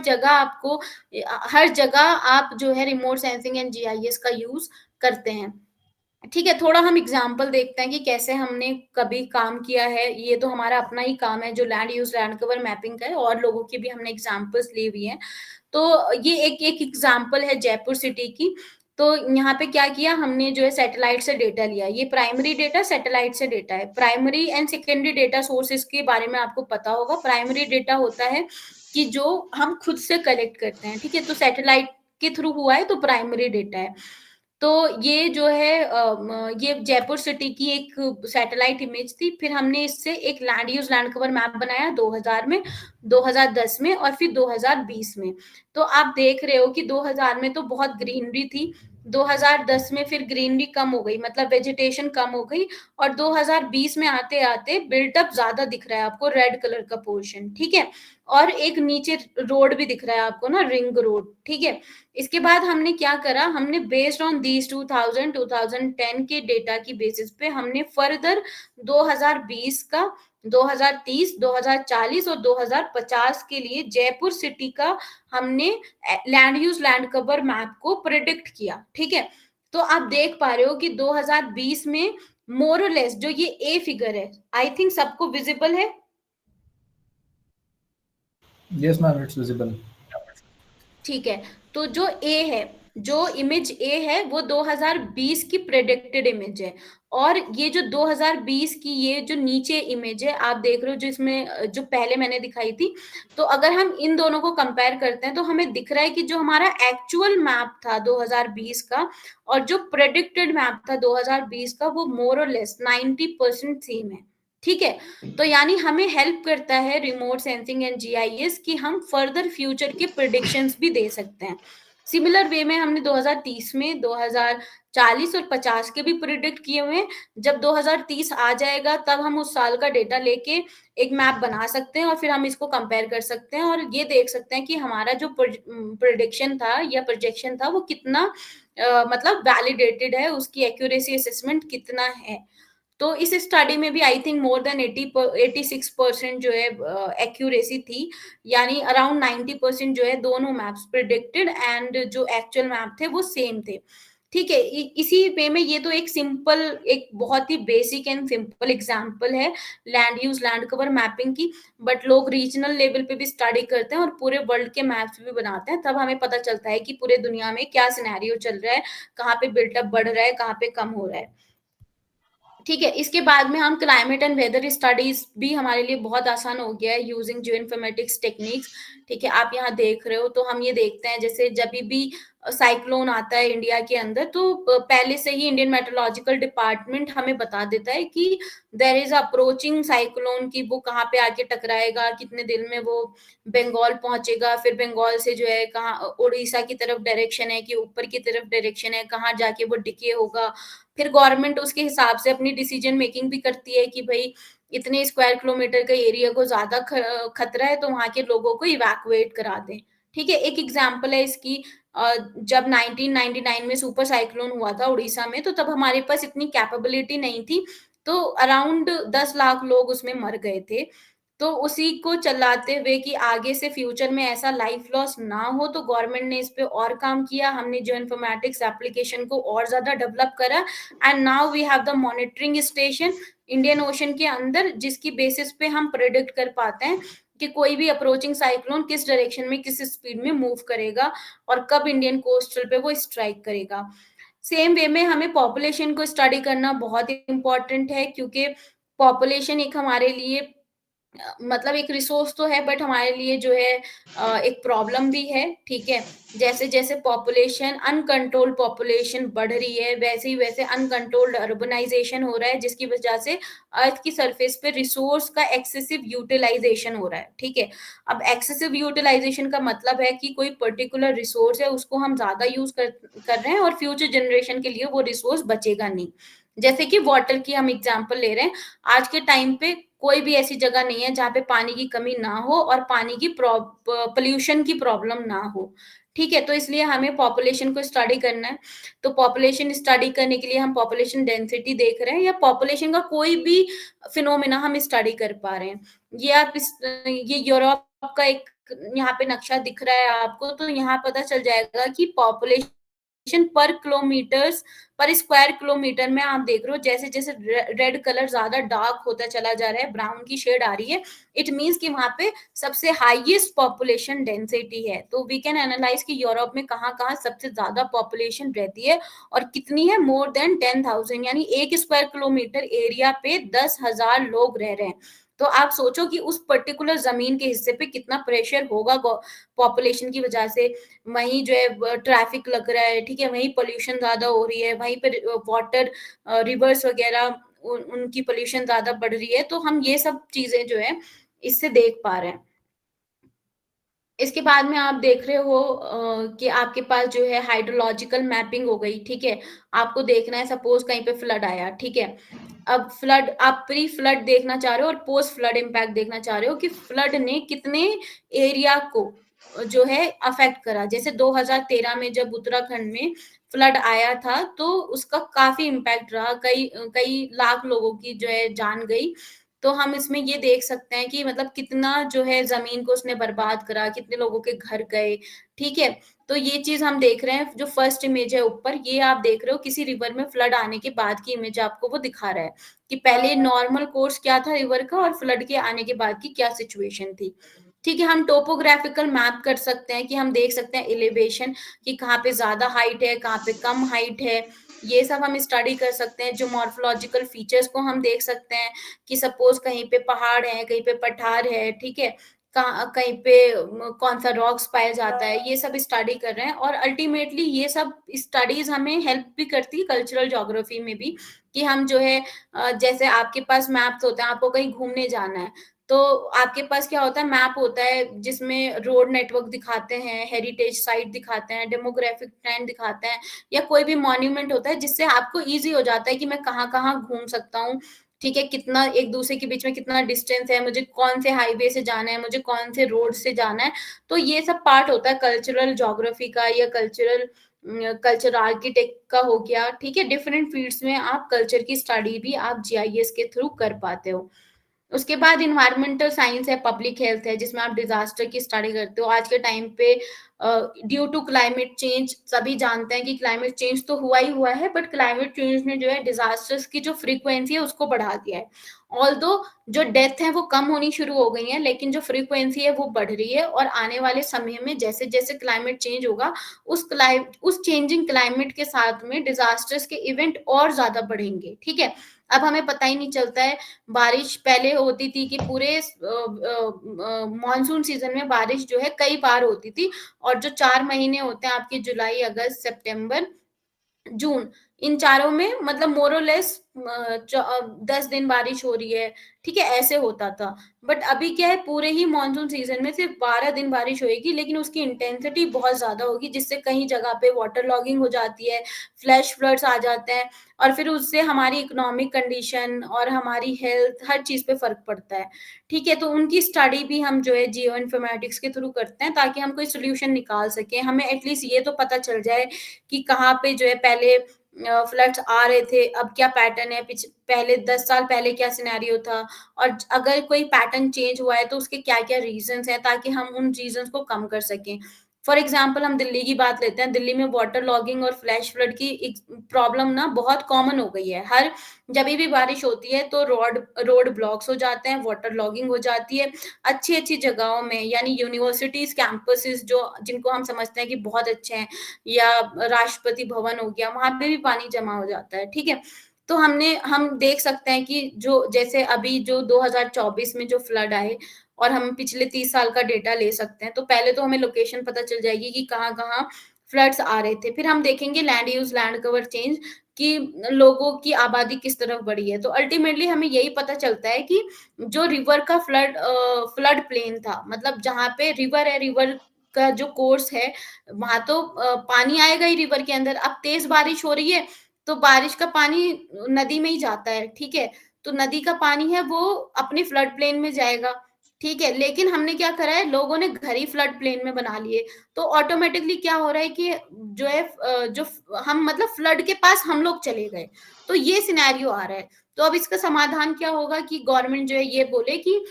जगह आप जो है रिमोट सेंसिंग एंड जीआईएस का यूज करते हैं। ठीक है, थोड़ा हम एग्जाम्पल देखते हैं कि कैसे हमने कभी काम किया है। ये तो हमारा अपना ही काम है जो land use land cover mapping का है, और लोगों की भी हमने एग्जाम्पल्स ली हुई है। तो ये एक एक एग्जाम्पल है जयपुर सिटी की। तो यहाँ पे क्या किया हमने, जो है सैटेलाइट से डेटा लिया, ये प्राइमरी डेटा सैटेलाइट से डेटा है। Primary and secondary data sources के बारे में आपको पता होगा। प्राइमरी डेटा होता है कि जो हम खुद से कलेक्ट करते हैं, ठीक है, तो सैटेलाइट के थ्रू हुआ है तो प्राइमरी डेटा है। तो ये जो है ये जयपुर सिटी की एक सैटेलाइट इमेज थी। फिर हमने इससे एक land use land cover map बनाया 2000 में, 2010 में और फिर 2020 में। तो आप देख रहे हो कि 2000 में तो बहुत ग्रीनरी थी, 2010 में फिर ग्रीनरी कम हो गई, मतलब वेजिटेशन कम हो गई, और 2020 में आते आते बिल्टअप ज्यादा दिख रहा है आपको, रेड कलर का पोर्शन, ठीक है, और एक नीचे रोड भी दिख रहा है आपको ना, रिंग रोड, ठीक है। इसके बाद हमने क्या करा, हमने बेस्ड ऑन दीज 2010 के डेटा की बेसिस पे हमने फर्दर 2020 का, 2030, 2040 और 2050 के लिए जयपुर सिटी का हमने land use land cover map को प्रिडिक्ट किया, ठीक है। तो आप देख पा रहे हो कि 2020 में मोर और लेस जो ये ए फिगर है, आई थिंक सबको विजिबल है। Yes, ma'am, it's visible. ठीक है, तो जो ए है, जो इमेज ए है वो 2020 की प्रेडिक्टेड इमेज है। और ये जो 2020 की ये जो नीचे इमेज है आप देख रहे हो, जो इसमें जो पहले मैंने दिखाई थी, तो अगर हम इन दोनों को कंपेयर करते हैं तो हमें दिख रहा है कि जो हमारा एक्चुअल मैप था 2020 का और जो प्रेडिक्टेड मैप था 2020 का, वो मोर और लेस 90% सेम है, ठीक है। तो यानी हमें हेल्प करता है रिमोट सेंसिंग एंड जीआईएस कि हम फर्दर फ्यूचर के प्रिडिक्शंस भी दे सकते हैं। सिमिलर वे में हमने 2030 में 2040 और 50 के भी प्रिडिक्ट किए हुए हैं। जब 2030 आ जाएगा तब हम उस साल का डेटा लेके एक मैप बना सकते हैं और फिर हम इसको कंपेयर कर सकते हैं और ये देख सकते हैं कि हमारा जो प्रिडिक्शन था या प्रोजेक्शन था वो कितना मतलब वैलिडेटेड है, उसकी एक्यूरेसी असेसमेंट कितना है। तो इस स्टडी में भी आई थिंक मोर देन 86% जो है एक्यूरेसी थी, यानी अराउंड 90% जो है दोनों मैप्स प्रिडिक्टेड एंड जो एक्चुअल मैप थे वो सेम थे। ठीक है, इसी वे में ये तो एक सिंपल, एक बहुत ही बेसिक एंड सिंपल एग्जांपल है land use land cover mapping की। बट लोग रीजनल लेवल पे भी स्टडी करते हैं और पूरे वर्ल्ड के मैप्स भी बनाते हैं, तब हमें पता चलता है कि पूरे दुनिया में क्या सिनेरियो चल रहा है, कहाँ पे बिल्टअप बढ़ रहा है, कहाँ पे कम हो रहा है। ठीक है, इसके बाद में हम क्लाइमेट एंड वेदर स्टडीज भी हमारे लिए बहुत आसान हो गया है यूजिंग जियो इन्फॉर्मेटिक्स टेक्निक्स। ठीक है, आप यहाँ देख रहे हो तो हम ये देखते हैं जैसे जब भी साइक्लोन आता है इंडिया के अंदर तो पहले से ही इंडियन मेट्रोलॉजिकल डिपार्टमेंट हमें बता देता है कि देर इज अप्रोचिंग साइक्लोन, की वो कहाँ पे आके टकराएगा, कितने दिन में वो बंगाल पहुंचेगा, फिर बंगाल से जो है कहाँ उड़ीसा की तरफ डायरेक्शन है कि ऊपर की तरफ डायरेक्शन है, कहाँ जाके वो डिके होगा। फिर गवर्नमेंट उसके हिसाब से अपनी डिसीजन मेकिंग भी करती है कि भाई इतने स्क्वायर किलोमीटर का एरिया को ज्यादा खतरा है तो वहां के लोगों को इवैक्यूएट करा दें। ठीक है, एक एग्जांपल है इसकी, जब 1999 में सुपर साइक्लोन हुआ था उड़ीसा में, तो तब हमारे पास इतनी कैपेबिलिटी नहीं थी, तो अराउंड 10 लाख लोग उसमें मर गए थे। तो उसी को चलाते हुए कि आगे से फ्यूचर में ऐसा लाइफ लॉस ना हो, तो गवर्नमेंट ने इस पे और काम किया, हमने जो इन्फॉर्मेटिक्स एप्लीकेशन को और ज्यादा डेवलप करा and now we have the monitoring station Indian Ocean के अंदर, जिसकी बेसिस पे हम प्रेडिक्ट कर पाते हैं कि कोई भी अप्रोचिंग साइक्लोन किस डायरेक्शन में किस स्पीड में मूव करेगा और कब इंडियन कोस्टल पे वो स्ट्राइक करेगा। सेम वे में हमें पॉपुलेशन को स्टडी करना बहुत इंपॉर्टेंट है, क्योंकि पॉपुलेशन एक हमारे लिए मतलब एक रिसोर्स तो है, बट हमारे लिए जो है एक प्रॉब्लम भी है। ठीक है, जैसे जैसे पॉपुलेशन अनकंट्रोल्ड पॉपुलेशन बढ़ रही है वैसे ही वैसे अनकंट्रोल्ड अर्बनाइजेशन हो रहा है, जिसकी वजह से अर्थ की सरफेस पे रिसोर्स का एक्सेसिव यूटिलाइजेशन हो रहा है। ठीक है, अब एक्सेसिव यूटिलाइजेशन का मतलब है कि कोई पर्टिकुलर रिसोर्स है उसको हम ज्यादा यूज कर रहे हैं और फ्यूचर जनरेशन के लिए वो रिसोर्स बचेगा नहीं। जैसे कि वाटर की हम एग्जांपल ले रहे हैं, आज के टाइम पे कोई भी ऐसी जगह नहीं है जहाँ पे पानी की कमी ना हो और पानी की पोल्यूशन की प्रॉब्लम ना हो। ठीक है, तो इसलिए हमें पॉपुलेशन को स्टडी करना है। तो पॉपुलेशन स्टडी करने के लिए हम पॉपुलेशन डेंसिटी देख रहे हैं या पॉपुलेशन का कोई भी फिनोमिना हम स्टडी कर पा रहे हैं। ये आप ये यूरोप का एक यहाँ पे नक्शा दिख रहा है आपको, तो यहाँ पता चल जाएगा कि पॉपुलेशन पर किलोमीटर्स पर स्क्वायर किलोमीटर में आप देख रहे हो जैसे जैसे रेड कलर ज्यादा डार्क होता चला जा रहा है, ब्राउन की शेड आ रही है, इट मींस कि वहां पे सबसे हाईएस्ट पॉपुलेशन डेंसिटी है। तो वी कैन एनालाइज कि यूरोप में कहाँ कहाँ सबसे ज्यादा पॉपुलेशन रहती है और कितनी है, मोर देन 10,000, यानी एक स्क्वायर किलोमीटर एरिया पे 10,000 लोग रह रहे हैं। तो आप सोचो कि उस पर्टिकुलर जमीन के हिस्से पे कितना प्रेशर होगा पॉपुलेशन की वजह से। वहीं जो है ट्रैफिक लग रहा है, ठीक है, वहीं पोल्यूशन ज्यादा हो रही है, वहीं पर वाटर रिवर्स वगैरह उनकी पोल्यूशन ज्यादा बढ़ रही है। तो हम ये सब चीजें जो है इससे देख पा रहे हैं। इसके बाद में आप देख रहे हो कि आपके पास जो है हाइड्रोलॉजिकल मैपिंग हो गई। ठीक है, आपको देखना है सपोज कहीं पे फ्लड आया। ठीक है, अब फ्लड आप प्री फ्लड देखना चाह रहे हो और पोस्ट फ्लड इम्पैक्ट देखना चाह रहे हो कि फ्लड ने कितने एरिया को जो है अफेक्ट करा। जैसे 2013 में जब उत्तराखंड में फ्लड आया था तो उसका काफी इम्पैक्ट रहा, कई कई लाख लोगों की जो है जान गई। तो हम इसमें ये देख सकते हैं कि मतलब कितना जो है जमीन को उसने बर्बाद करा, कितने लोगों के घर गए। ठीक है, तो ये चीज हम देख रहे हैं। जो फर्स्ट इमेज है ऊपर, ये आप देख रहे हो किसी रिवर में फ्लड आने के बाद की इमेज आपको वो दिखा रहा है कि पहले नॉर्मल कोर्स क्या था रिवर का और फ्लड के आने के बाद की क्या सिचुएशन थी। ठीक है, हम टोपोग्राफिकल मैप कर सकते हैं कि हम देख सकते हैं एलिवेशन कि कहाँ पे ज्यादा हाइट है, कहाँ पे कम हाइट है, ये सब हम स्टडी कर सकते हैं। जो मॉर्फोलॉजिकल फीचर्स को हम देख सकते हैं कि सपोज कहीं पे पहाड़ है, कहीं पे पठार है, ठीक है, कहीं पे कौन सा रॉक्स पाया जाता है, ये सब स्टडी कर रहे हैं। और अल्टीमेटली ये सब स्टडीज हमें हेल्प भी करती है कल्चरल ज्योग्राफी में भी, कि हम जो है जैसे आपके पास मैप्स होते हैं, आपको कहीं घूमने जाना है तो आपके पास क्या होता है, मैप होता है जिसमें रोड नेटवर्क दिखाते हैं, हेरिटेज साइट दिखाते हैं, डेमोग्राफिक ट्रेंड दिखाते हैं, या कोई भी मॉन्यूमेंट होता है, जिससे आपको ईजी हो जाता है कि मैं कहाँ कहाँ घूम सकता हूँ, ठीक है, कितना एक दूसरे के बीच में कितना डिस्टेंस है, मुझे कौन से हाईवे से जाना है, मुझे कौन से रोड से जाना है। तो ये सब पार्ट होता है कल्चरल ज्योग्राफी का, या कल्चर आर्किटेक्ट का हो गया, ठीक है। डिफरेंट फील्ड्स में आप कल्चर की स्टडी भी आप जीआईएस के थ्रू कर पाते हो। उसके बाद इन्वायरमेंटल साइंस है, पब्लिक हेल्थ है, जिसमें आप डिजास्टर की स्टडी करते हो। आज के टाइम पे ड्यू टू क्लाइमेट चेंज, सभी जानते हैं कि क्लाइमेट चेंज तो हुआ ही हुआ है, बट क्लाइमेट चेंज ने जो है डिजास्टर्स की जो फ्रीक्वेंसी है उसको बढ़ा दिया है। ऑल्दो जो डेथ है वो कम होनी शुरू हो गई है, लेकिन जो फ्रीक्वेंसी है वो बढ़ रही है, और आने वाले समय में जैसे जैसे क्लाइमेट चेंज होगा, उस चेंजिंग क्लाइमेट के साथ में डिजास्टर्स के इवेंट और ज्यादा बढ़ेंगे, ठीक है। अब हमें पता ही नहीं चलता है, बारिश पहले होती थी कि पूरे मॉनसून सीजन में बारिश जो है कई बार होती थी, और जो 4 महीने होते हैं आपके, जुलाई, अगस्त, सितंबर, जून, इन चारों में मतलब मोरलेस 10 दिन बारिश हो रही है, ठीक है, ऐसे होता था। बट अभी क्या है, पूरे ही मानसून सीजन में सिर्फ 12 दिन बारिश होगी, लेकिन उसकी इंटेंसिटी बहुत ज्यादा होगी, जिससे कहीं जगह पे वाटर लॉगिंग हो जाती है, फ्लैश फ्लड्स आ जाते हैं, और फिर उससे हमारी इकोनॉमिक कंडीशन और हमारी हेल्थ, हर चीज पे फर्क पड़ता है, ठीक है। तो उनकी स्टडी भी हम जो है जियो इन्फॉर्मेटिक्स के थ्रू करते हैं, ताकि हम कोई सोल्यूशन निकाल सके, हमें एटलीस्ट ये तो पता चल जाए कि कहाँ पे जो है पहले फ्लड्स आ रहे थे, अब क्या पैटर्न है, पहले 10 साल पहले क्या सिनेरियो था, और अगर कोई पैटर्न चेंज हुआ है तो उसके क्या क्या रीजंस हैं, ताकि हम उन रीजंस को कम कर सकें। फॉर एग्जाम्पल हम दिल्ली की बात लेते हैं, दिल्ली में वाटर लॉगिंग और फ्लैश फ्लड की एक प्रॉब्लम ना बहुत कॉमन हो गई है। हर जब भी बारिश होती है तो रोड रोड ब्लॉक्स हो जाते हैं, वाटर लॉगिंग हो जाती है, अच्छी अच्छी जगहों में, यानी यूनिवर्सिटीज कैंपसेस जो जिनको हम समझते हैं कि बहुत अच्छे हैं, या राष्ट्रपति भवन हो गया, वहां पे भी पानी जमा हो जाता है, ठीक है। तो हम देख सकते हैं कि जो जैसे अभी जो 2024 में जो फ्लड आए, और हम पिछले 30 साल का डेटा ले सकते हैं, तो पहले तो हमें लोकेशन पता चल जाएगी कि कहाँ कहाँ फ्लड्स आ रहे थे, फिर हम देखेंगे land use, land cover change, कि लोगों की आबादी किस तरफ बढ़ी है। तो अल्टीमेटली हमें यही पता चलता है कि जो रिवर का फ्लड प्लेन था, मतलब जहाँ पे रिवर है, रिवर का जो कोर्स है, वहां तो पानी आएगा ही रिवर के अंदर। अब तेज बारिश हो रही है तो बारिश का पानी नदी में ही जाता है, ठीक है। तो नदी का पानी है वो अपने फ्लड प्लेन में जाएगा, ठीक है। लेकिन हमने क्या करा है, लोगों ने घर ही फ्लड प्लेन में बना लिए, तो ऑटोमेटिकली क्या हो रहा है कि जो है जो हम मतलब फ्लड के पास हम लोग चले गए, तो ये सिनेरियो आ रहा है। तो अब इसका समाधान क्या होगा कि गवर्नमेंट जो है ये बोले कि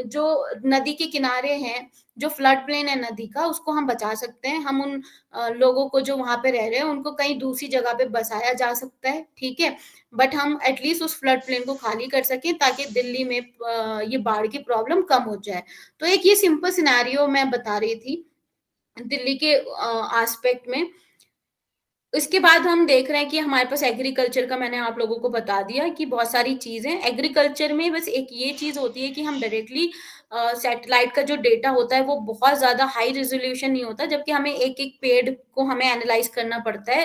जो नदी के किनारे हैं, जो फ्लड प्लेन है नदी का, उसको हम बचा सकते हैं, हम उन लोगों को जो वहां पे रह रहे हैं उनको कहीं दूसरी जगह पे बसाया जा सकता है, ठीक है। बट हम एटलीस्ट उस फ्लड प्लेन को खाली कर सकें, ताकि दिल्ली में ये बाढ़ की प्रॉब्लम कम हो जाए। तो एक ये सिंपल सिनेरियो मैं बता रही थी दिल्ली के एस्पेक्ट में। इसके बाद हम देख रहे हैं कि हमारे पास एग्रीकल्चर का, मैंने आप लोगों को बता दिया कि बहुत सारी चीजें एग्रीकल्चर में, बस एक ये चीज होती है कि हम डायरेक्टली सैटेलाइट का जो डेटा होता है वो बहुत ज्यादा हाई रेजोल्यूशन नहीं होता, जबकि हमें एक एक पेड़ को हमें एनालाइज करना पड़ता है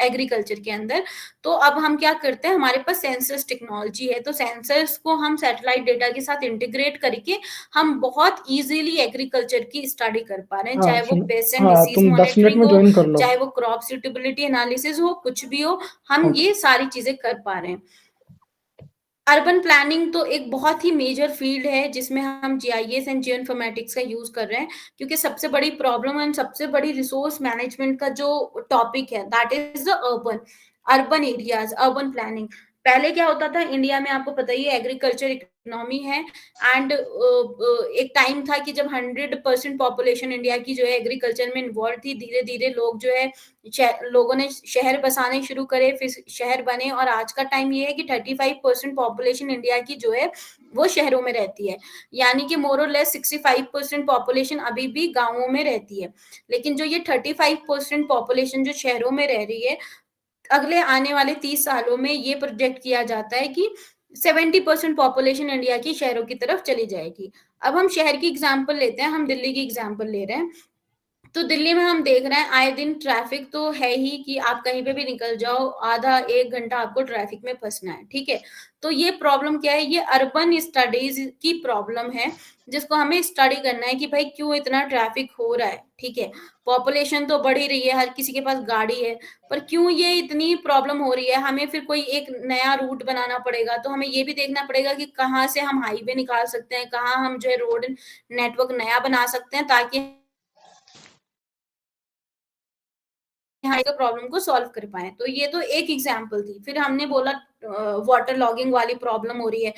एग्रीकल्चर के अंदर। तो अब हम क्या करते हैं, हमारे पास सेंसर्स टेक्नोलॉजी है, तो सेंसर्स को हम सैटेलाइट डेटा के साथ इंटीग्रेट करके हम बहुत इजीली एग्रीकल्चर की स्टडी कर पा रहे हैं, हाँ चाहे वो सुन। पेस्ट एंड हाँ, डिसीज तुम 10 मिनट मॉनिटरिंग में हो, ज्वाइन कर लो। चाहे वो क्रॉप सुटेबिलिटी एनालिसिस हो, कुछ भी हो, हम ओके। ये सारी चीजें कर पा रहे हैं। अर्बन प्लानिंग तो एक बहुत ही मेजर फील्ड है जिसमें हम जीआईएस एंड जियो इन्फॉर्मेटिक्स का यूज कर रहे हैं, क्योंकि सबसे बड़ी प्रॉब्लम एंड सबसे बड़ी रिसोर्स मैनेजमेंट का जो टॉपिक है, that is the urban areas, urban planning. पहले क्या होता था इंडिया में, आपको पता ही है, एग्रीकल्चर इकोनॉमी है, एंड एक टाइम था कि जब 100% पॉपुलेशन इंडिया की जो है एग्रीकल्चर में इन्वॉल्व थी। धीरे धीरे लोग जो है लोगों ने शहर बसाने शुरू करे, फिर शहर बने, और आज का टाइम ये है कि 35% पॉपुलेशन इंडिया की जो है वो शहरों में रहती है, यानी कि मोर और लेस 65% पॉपुलेशन अभी भी गांवों में रहती है। लेकिन जो ये 35% पॉपुलेशन जो शहरों में रह रही है, अगले आने वाले 30 सालों में ये प्रोजेक्ट किया जाता है कि 70% पॉपुलेशन इंडिया की शहरों की तरफ चली जाएगी। अब हम शहर की एग्जाम्पल लेते हैं, हम दिल्ली की एग्जाम्पल ले रहे हैं। तो दिल्ली में हम देख रहे हैं आए दिन ट्रैफिक तो है ही, कि आप कहीं पे भी निकल जाओ आधा 1 घंटा आपको ट्रैफिक में फंसना है, ठीक है। तो ये प्रॉब्लम क्या है, ये अर्बन स्टडीज की प्रॉब्लम है, जिसको हमें स्टडी करना है कि भाई क्यों इतना ट्रैफिक हो रहा है, ठीक है। पॉपुलेशन तो बढ़ ही रही है, हर किसी के पास गाड़ी है, पर क्यों ये इतनी प्रॉब्लम हो रही है, हमें फिर कोई एक नया रूट बनाना पड़ेगा। तो हमें ये भी देखना पड़ेगा कि कहाँ से हम हाईवे निकाल सकते हैं, कहाँ हम जो है रोड नेटवर्क नया बना सकते हैं, ताकि यहाँ का प्रॉब्लम को सॉल्व कर पाए। तो ये तो एक एग्जांपल थी। फिर हमने बोला वाटर लॉगिंग वाली प्रॉब्लम हो रही है,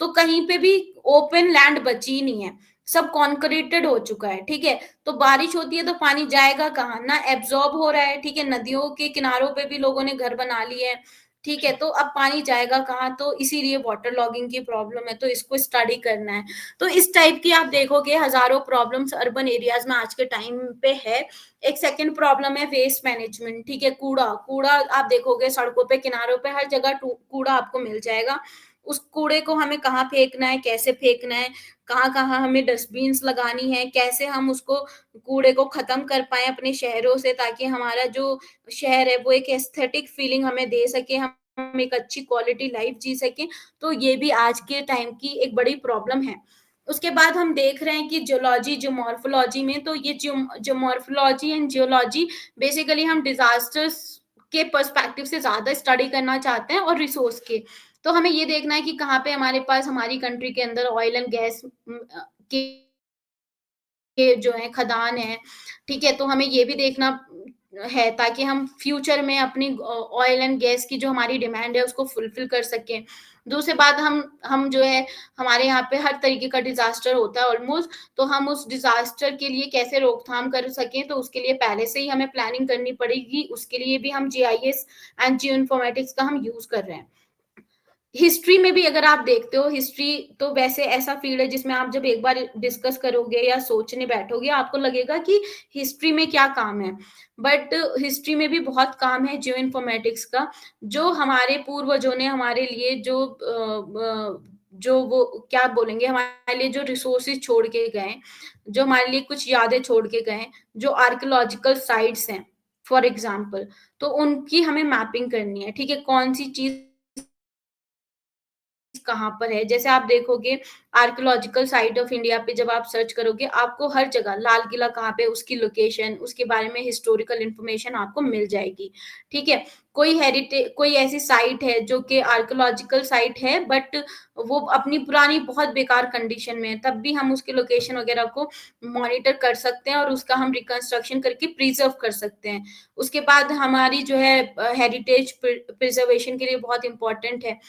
तो कहीं पे भी ओपन लैंड बची ही नहीं है, सब कॉन्क्रीटेड हो चुका है, ठीक है। तो बारिश होती है तो पानी जाएगा कहाँ, ना एब्जॉर्ब हो रहा है, ठीक है। नदियों के किनारों पे भी लोगों ने घर बना लिए हैं, ठीक है। तो अब पानी जाएगा कहाँ, तो इसीलिए वाटर लॉगिंग की प्रॉब्लम है, तो इसको स्टडी करना है। तो इस टाइप की आप देखोगे हजारों प्रॉब्लम्स अर्बन एरियाज में आज के टाइम पे है। एक सेकंड प्रॉब्लम है वेस्ट मैनेजमेंट, ठीक है। कूड़ा कूड़ा आप देखोगे सड़कों पे, किनारों पे, हर जगह कूड़ा आपको मिल जाएगा। उस कूड़े को हमें कहाँ फेंकना है, कैसे फेंकना है, कहाँ कहाँ हमें डस्टबिन लगानी है, कैसे हम उसको कूड़े को खत्म कर पाए अपने शहरों से, ताकि हमारा जो शहर है वो एक एस्थेटिक फीलिंग हमें दे सके, हम एक अच्छी क्वालिटी लाइफ जी सके। तो ये भी आज के टाइम की एक बड़ी प्रॉब्लम है। उसके बाद हम देख रहे हैं कि जियोलॉजी जियोमॉर्फोलॉजी में, तो ये जियोमॉर्फोलॉजी एंड जियोलॉजी बेसिकली हम डिजास्टर्स के पर्सपेक्टिव से ज्यादा स्टडी करना चाहते हैं और रिसोर्स के। तो हमें ये देखना है कि कहाँ पे हमारे पास हमारी कंट्री के अंदर ऑयल एंड गैस के जो है खदान है, ठीक है। तो हमें ये भी देखना है ताकि हम फ्यूचर में अपनी ऑयल एंड गैस की जो हमारी डिमांड है उसको फुलफिल कर सकें। दूसरी बात, हम जो है हमारे यहाँ पे हर तरीके का डिजास्टर होता है ऑलमोस्ट, तो हम उस डिजास्टर के लिए कैसे रोकथाम कर सकें, तो उसके लिए पहले से ही हमें प्लानिंग करनी पड़ेगी। उसके लिए भी हम जीआईएस एंड जियो इन्फॉर्मेटिक्स का हम यूज कर रहे हैं। हिस्ट्री में भी अगर आप देखते हो, हिस्ट्री तो वैसे ऐसा फील्ड है जिसमें आप जब एक बार डिस्कस करोगे या सोचने बैठोगे आपको लगेगा कि हिस्ट्री में क्या काम है, बट हिस्ट्री में भी बहुत काम है जियो इन्फॉर्मेटिक्स का। जो हमारे पूर्वजों ने हमारे लिए जो वो क्या बोलेंगे, हमारे लिए जो रिसोर्सेज छोड़ के गए, जो हमारे लिए कुछ यादें छोड़ के गए, जो आर्कियोलॉजिकल साइट्स हैं फॉर एग्जाम्पल, तो उनकी हमें मैपिंग करनी है, ठीक है। कौन सी चीज कहाँ पर है, जैसे आप देखोगे आर्कियोलॉजिकल साइट ऑफ इंडिया पे जब आप सर्च करोगे आपको हर जगह लाल किला कहाँ पे, उसकी लोकेशन, उसके बारे में हिस्टोरिकल इंफॉर्मेशन आपको मिल जाएगी, ठीक है। कोई हेरिटेज, कोई ऐसी साइट है जो कि आर्कियोलॉजिकल साइट है बट वो अपनी पुरानी बहुत बेकार कंडीशन में है, तब भी हम उसके लोकेशन वगैरह को मॉनिटर कर सकते हैं और उसका हम रिकंस्ट्रक्शन करके प्रिजर्व कर सकते हैं। उसके बाद हमारी जो है हेरिटेज प्रिजर्वेशन के लिए बहुत इंपॉर्टेंट है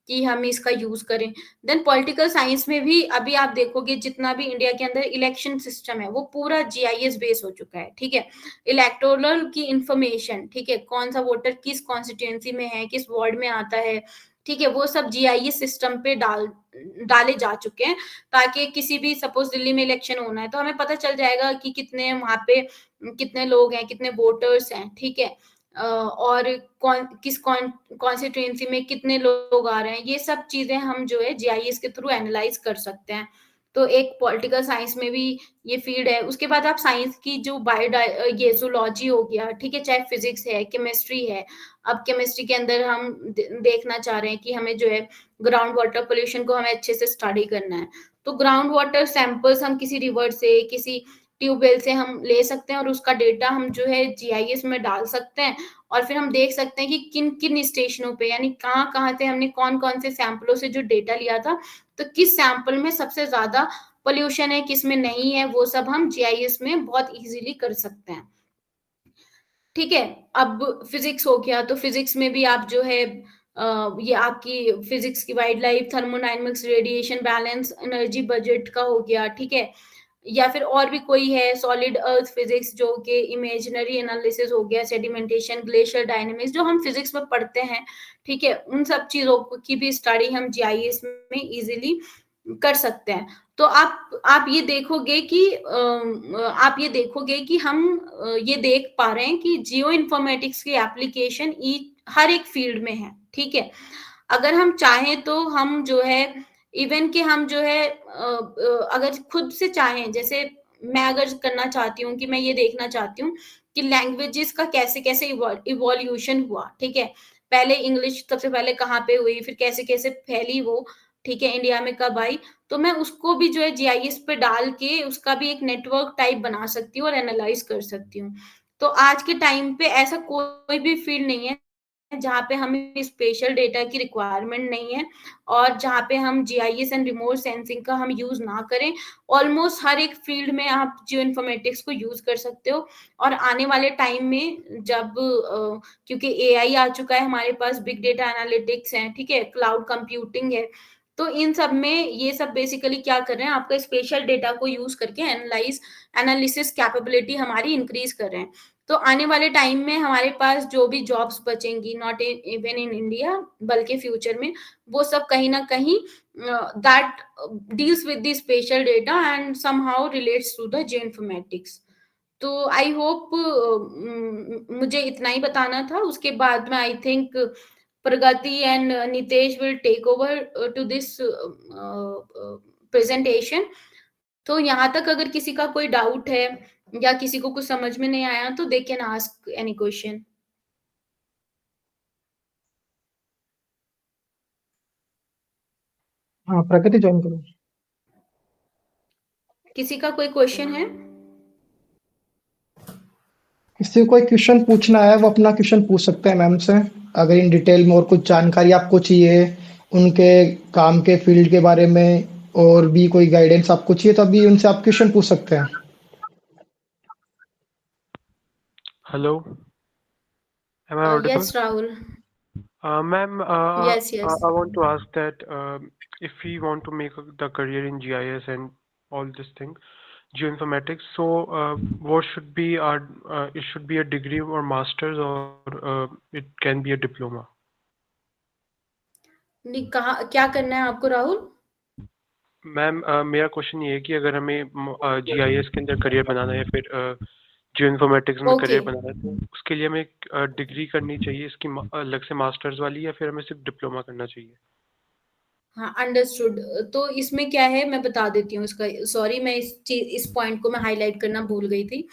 कि हम इसका यूज करें। देन पॉलिटिकल साइंस में भी अभी आप देखोगे जितना भी इंडिया के अंदर इलेक्शन सिस्टम है वो पूरा जीआईएस बेस हो चुका है, ठीक है। इलेक्टोरल की इंफॉर्मेशन, ठीक है, कौन सा वोटर किस कॉन्स्टिट्यूएंसी में है, किस वार्ड में आता है, ठीक है, वो सब जीआईएस सिस्टम पे डाले जा चुके हैं, ताकि किसी भी सपोज दिल्ली में इलेक्शन होना है तो हमें पता चल जाएगा कि कितने वहां पे कितने लोग हैं, कितने वोटर्स हैं, ठीक है। और किस कॉन्स्टिट्यूएंसी में कितने लोग आ रहे हैं, ये सब चीजें हम जो है जीआईएस के थ्रू एनालाइज कर सकते हैं। तो एक पॉलिटिकल साइंस में भी ये फील्ड है। उसके बाद आप साइंस की जो ये जूलॉजी हो गया, ठीक है, चाहे फिजिक्स है, केमिस्ट्री है। अब केमिस्ट्री के अंदर हम देखना चाह रहे हैं कि हमें जो है ग्राउंड वाटर पोल्यूशन को हमें अच्छे से स्टडी करना है। तो ग्राउंड वाटर सैंपल्स हम किसी रिवर से, किसी ट्यूबवेल से हम ले सकते हैं और उसका डेटा हम जो है जीआईएस में डाल सकते हैं, और फिर हम देख सकते हैं कि किन किन स्टेशनों पे, यानी कहाँ कहाँ से हमने कौन कौन से सैंपलों से जो डेटा लिया था, तो किस सैंपल में सबसे ज्यादा पोल्यूशन है, किस में नहीं है, वो सब हम जीआईएस में बहुत इजीली कर सकते हैं, ठीक है। अब फिजिक्स हो गया, तो फिजिक्स में भी आप जो है ये आपकी फिजिक्स की wild life, thermodynamics, radiation balance, energy budget का हो गया, ठीक है। या फिर और भी कोई है सॉलिड अर्थ फिजिक्स जो कि इमेजिनरी एनालिसिस हो गया, सेडिमेंटेशन, ग्लेशियर डायनेमिक्स, जो हम फिजिक्स में पढ़ते हैं, ठीक है। उन सब चीजों की भी स्टडी हम जीआईएस में इजीली कर सकते हैं। तो आप ये देखोगे कि हम ये देख पा रहे हैं कि जियो इन्फॉर्मेटिक्स की एप्लीकेशन हर एक फील्ड में है, ठीक है। अगर हम चाहें तो हम जो है इवन कि हम जो है अगर खुद से चाहें, जैसे मैं अगर करना चाहती हूँ कि मैं ये देखना चाहती हूँ कि लैंग्वेजेस का कैसे कैसे इवोल्यूशन हुआ, ठीक है, पहले इंग्लिश सबसे पहले कहाँ पे हुई, फिर कैसे कैसे फैली वो, ठीक है, इंडिया में कब आई, तो मैं उसको भी जो है जीआईएस पे डाल के उसका भी एक नेटवर्क टाइप बना सकती हूँ और एनालाइज कर सकती हूँ। तो आज के टाइम पे ऐसा कोई भी फील्ड नहीं है जहाँ पे हमें स्पेशल डेटा की रिक्वायरमेंट नहीं है और जहाँ पे हम जीआईएस एंड रिमोट सेंसिंग का हम यूज ना करें। ऑलमोस्ट हर एक फील्ड में आप जियो इन्फॉर्मेटिक्स को यूज कर सकते हो। और आने वाले टाइम में जब क्योंकि एआई आ चुका है हमारे पास, बिग डेटा एनालिटिक्स है, ठीक है, क्लाउड कंप्यूटिंग है, तो इन सब में ये सब बेसिकली क्या कर रहे हैं, आपका स्पेशल डेटा को यूज करके एनालिसिस कैपेबिलिटी हमारी इंक्रीज कर रहे हैं। तो आने वाले टाइम में हमारे पास जो भी जॉब्स बचेंगी, नॉट इवन इन इंडिया बल्कि फ्यूचर में, वो सब कहीं ना कहीं that deals with the spatial data and somehow relates to the geoinformatics. तो आई होप मुझे इतना ही बताना था। उसके बाद में I think Pragati and Nitesh will take over to this presentation. तो यहाँ तक अगर किसी का कोई डाउट है या किसी को कुछ समझ में नहीं आया तो they can ask any question. हाँ, प्रगति ज्वाइन करो। किसी का कोई क्वेश्चन है? किसी को कोई क्वेश्चन पूछना है वो अपना क्वेश्चन पूछ सकते हैं मैम से। अगर इन डिटेल में और कुछ जानकारी आपको चाहिए उनके काम के फील्ड के बारे में और भी कोई गाइडेंस आपको चाहिए तो अभी उनसे आप क्वेश्चन पूछ सकते हैं। Hello, am I audible? Yes Rahul. Ma'am, yes yes. I want to ask that if we want to make the career in GIS and all this thing, geoinformatics, so what should be our, it should be a degree or master's or it can be a diploma? नहीं, कहा क्या करना है आपको Rahul? Ma'am मेरा question ये है कि अगर हमें GIS के अंदर करियर बनाना है या फिर जियोइंफॉर्मेटिक्स में ओके करियर बनाना है तो उसके लिए हमें डिग्री करनी चाहिए इसकी अलग से मास्टर्स वाली या फिर हमें सिर्फ डिप्लोमा करना चाहिए? हाँ, अंडरस्टूड। तो इसमें क्या है मैं बता देती हूँ इसका। सॉरी, मैं इस पॉइंट को मैं हाईलाइट करना भूल गई थी।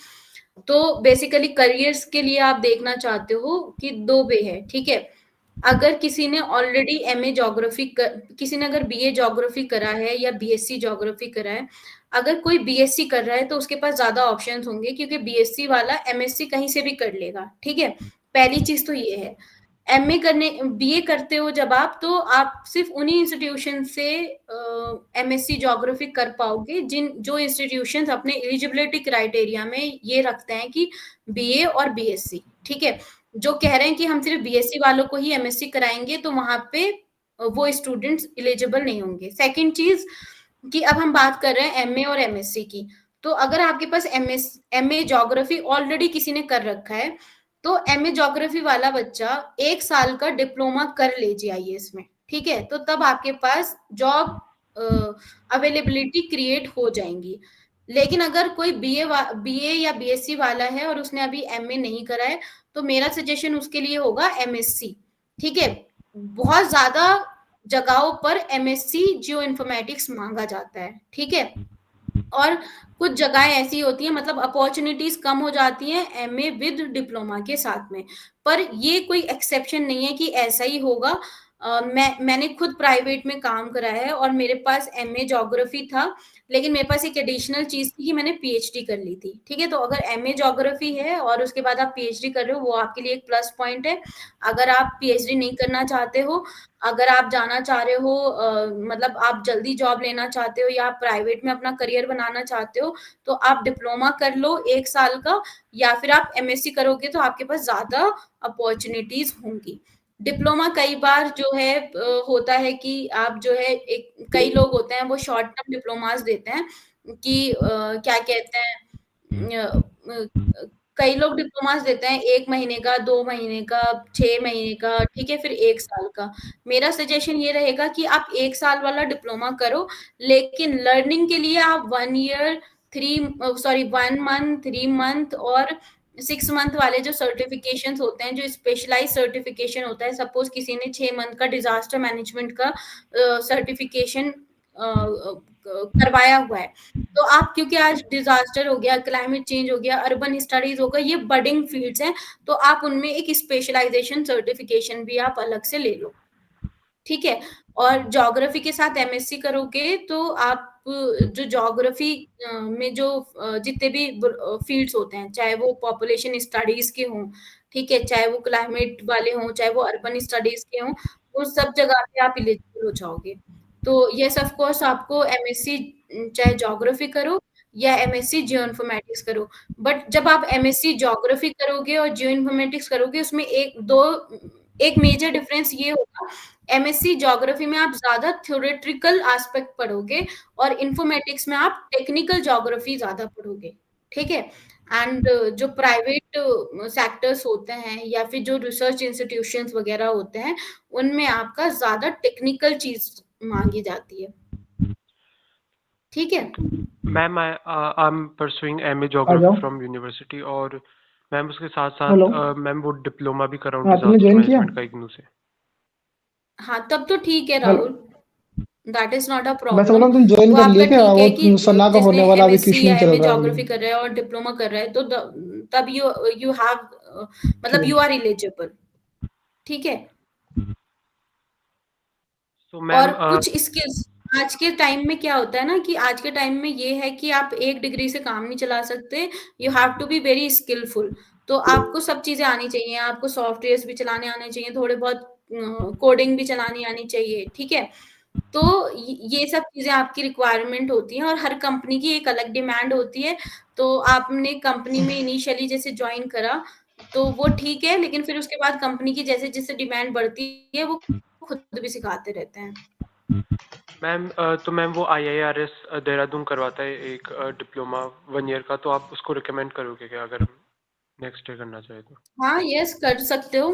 तो बेसिकली करियर्स के लिए आप देखना चाहते हो कि दो वे है, ठीक है। अगर किसी ने ऑलरेडी एमए ज्योग्राफी किसी ने अगर बीए ज्योग्राफी करा है या बीएससी ज्योग्राफी करा है, अगर कोई बीएससी कर रहा है तो उसके पास ज्यादा ऑप्शंस होंगे क्योंकि बीएससी वाला एमएससी कहीं से भी कर लेगा, ठीक है। पहली चीज तो ये है। एमए करने बीए करते हो जब आप, तो आप सिर्फ उन्हीं इंस्टीट्यूशन से एमएससी ज्योग्राफी कर पाओगे जो इंस्टीट्यूशन अपने एलिजिबिलिटी क्राइटेरिया में ये रखते हैं कि बीए और बीएससी, ठीक है। जो कह रहे हैं कि हम सिर्फ बीएससी वालों को ही एमएससी कराएंगे तो वहां पे वो स्टूडेंट्स एलिजिबल नहीं होंगे। सेकंड चीज कि अब हम बात कर रहे हैं एमए और एमएससी की, तो अगर आपके पास एमए ज्योग्राफी ऑलरेडी किसी ने कर रखा है तो एमए ज्योग्राफी वाला बच्चा 1 साल का डिप्लोमा कर ले जीआईएस में, ठीक है, तो तब आपके पास जॉब अवेलेबिलिटी क्रिएट हो जाएंगी। लेकिन अगर कोई बीए या बीएससी वाला है और उसने अभी एमए नहीं करा है तो मेरा सजेशन उसके लिए होगा एमएससी, ठीक है। बहुत ज्यादा जगहों पर एमएससी जियो इन्फॉर्मेटिक्स मांगा जाता है, ठीक है। और कुछ जगहें ऐसी होती हैं, मतलब अपॉर्चुनिटीज कम हो जाती हैं एमए विद डिप्लोमा के साथ में, पर ये कोई एक्सेप्शन नहीं है कि ऐसा ही होगा। मैंने खुद प्राइवेट में काम करा है और मेरे पास एमए ज्योग्राफी था, लेकिन मेरे पास एक एडिशनल चीज थी कि मैंने पीएचडी कर ली थी, ठीक है। तो अगर एमए ज्योग्राफी है और उसके बाद आप पीएचडी कर रहे हो वो आपके लिए एक प्लस पॉइंट है। अगर आप पीएचडी नहीं करना चाहते हो, अगर आप जाना चाह रहे हो मतलब आप जल्दी जॉब लेना चाहते हो या आप प्राइवेट में अपना करियर बनाना चाहते हो, तो आप डिप्लोमा कर लो 1 साल का, या फिर आप एमएससी करोगे तो आपके पास ज्यादा अपॉर्चुनिटीज होंगी। डिप्लोमा कई बार जो है होता है कि आप जो है कई लोग होते हैं वो शॉर्ट टर्म डिप्लोमास देते हैं कि क्या कहते हैं कई लोग डिप्लोमास देते हैं 1 महीने का, 2 महीने का, 6 महीने का, ठीक है, फिर 1 साल का। मेरा सजेशन ये रहेगा कि आप 1 साल वाला डिप्लोमा करो, लेकिन लर्निंग के लिए आप 1 ईयर 1 मंथ 3 मंथ और 6 मंथ वाले जो सर्टिफिकेशन होते हैं, जो स्पेशलाइज सर्टिफिकेशन होता है, सपोज किसी ने 6 मंथ का डिजास्टर मैनेजमेंट का सर्टिफिकेशन करवाया हुआ है। तो आप, क्योंकि आज डिजास्टर हो गया, क्लाइमेट चेंज हो गया, अर्बन स्टडीज हो गया, ये बडिंग फील्ड्स हैं, तो आप उनमें एक स्पेशलाइजेशन सर्टिफिकेशन भी आप अलग से ले लो, ठीक है। और ज्योग्राफी के साथ एमएससी करोगे तो आप जो ज्योग्राफी में जो जितने भी फील्ड्स होते हैं, चाहे वो पॉपुलेशन स्टडीज के हों, ठीक है, चाहे वो क्लाइमेट वाले हों, चाहे वो अर्बन स्टडीज के हों, वो सब जगह पे आप एलिजिबल हो जाओगे। तो यस ऑफ कोर्स आपको एमएससी, चाहे ज्योग्राफी करो या एमएससी जियो इन्फॉर्मेटिक्स करो, बट जब आप एमएससी ज्योग्राफी करोगे और जियो इन्फॉर्मेटिक्स करोगे, उसमें एक मेजर डिफरेंस ये होगा, एमएससी ज्योग्राफी में आप ज्यादा थ्योरेटिकल एस्पेक्ट पढ़ोगे और इन्फॉर्मेटिक्स में आप टेक्निकल ज्योग्राफी ज्यादा पढ़ोगे, ठीक है। एंड जो प्राइवेट सेक्टर्स होते हैं या फिर जो रिसर्च इंस्टीट्यूशंस वगैरह होते हैं, उनमें आपका ज्यादा टेक्निकल चीज मांगी जाती है, ठीक है। मैम I'm pursuing MA आ Geography जाओ। from university, और मैम उसके साथ साथ हेलो। मैम वो डिप्लोमा भी कर रहा हूँ हाँ, तुमने डिजास्टर ज्वाइन किया? मैनेजमेंट का इग्नू से। हाँ, तब तो ठीक है hello. Rahul, that is not a मैं समझ रहा प्रॉब्लम। हूँ तुम ज्वाइन वो कर आपका लिए क्या? ठीक वो है कि सना का होने जिसने वाला अभी एमएससी क्वेश्चन या चल एमए रहा है अभी। ज्योग्राफी कर रहा है और डिप्लोमा कर रहा है, तो तब यू यू हैव, मतलब ठीक यू है। आर एलिजिबल, ठीक है। तो और मैम कुछ स्किल्स, आज के टाइम में क्या होता है ना, कि आज के टाइम में ये है कि आप एक डिग्री से काम नहीं चला सकते, you have to be very skillful. तो आपको सब चीजें आनी चाहिए, आपको सॉफ्टवेयर भी चलाने आने चाहिए, थोड़े बहुत कोडिंग भी चलानी आनी चाहिए, ठीक है। तो ये सब चीजें आपकी रिक्वायरमेंट होती हैं, और हर कंपनी की एक अलग डिमांड होती है। तो आपने कंपनी में इनिशियली जैसे ज्वाइन करा तो वो ठीक है, लेकिन फिर उसके बाद कंपनी की जैसे जैसे डिमांड बढ़ती है, वो खुद भी सिखाते रहते हैं। मैम तो मैम वो IIRS देहरादून करवाता है एक डिप्लोमा 1 ईयर का, तो आप उसको रिकमेंड करोगे क्या अगर हम नेक्स्ट ईयर करना चाहे तो? हाँ, यस कर सकते हो,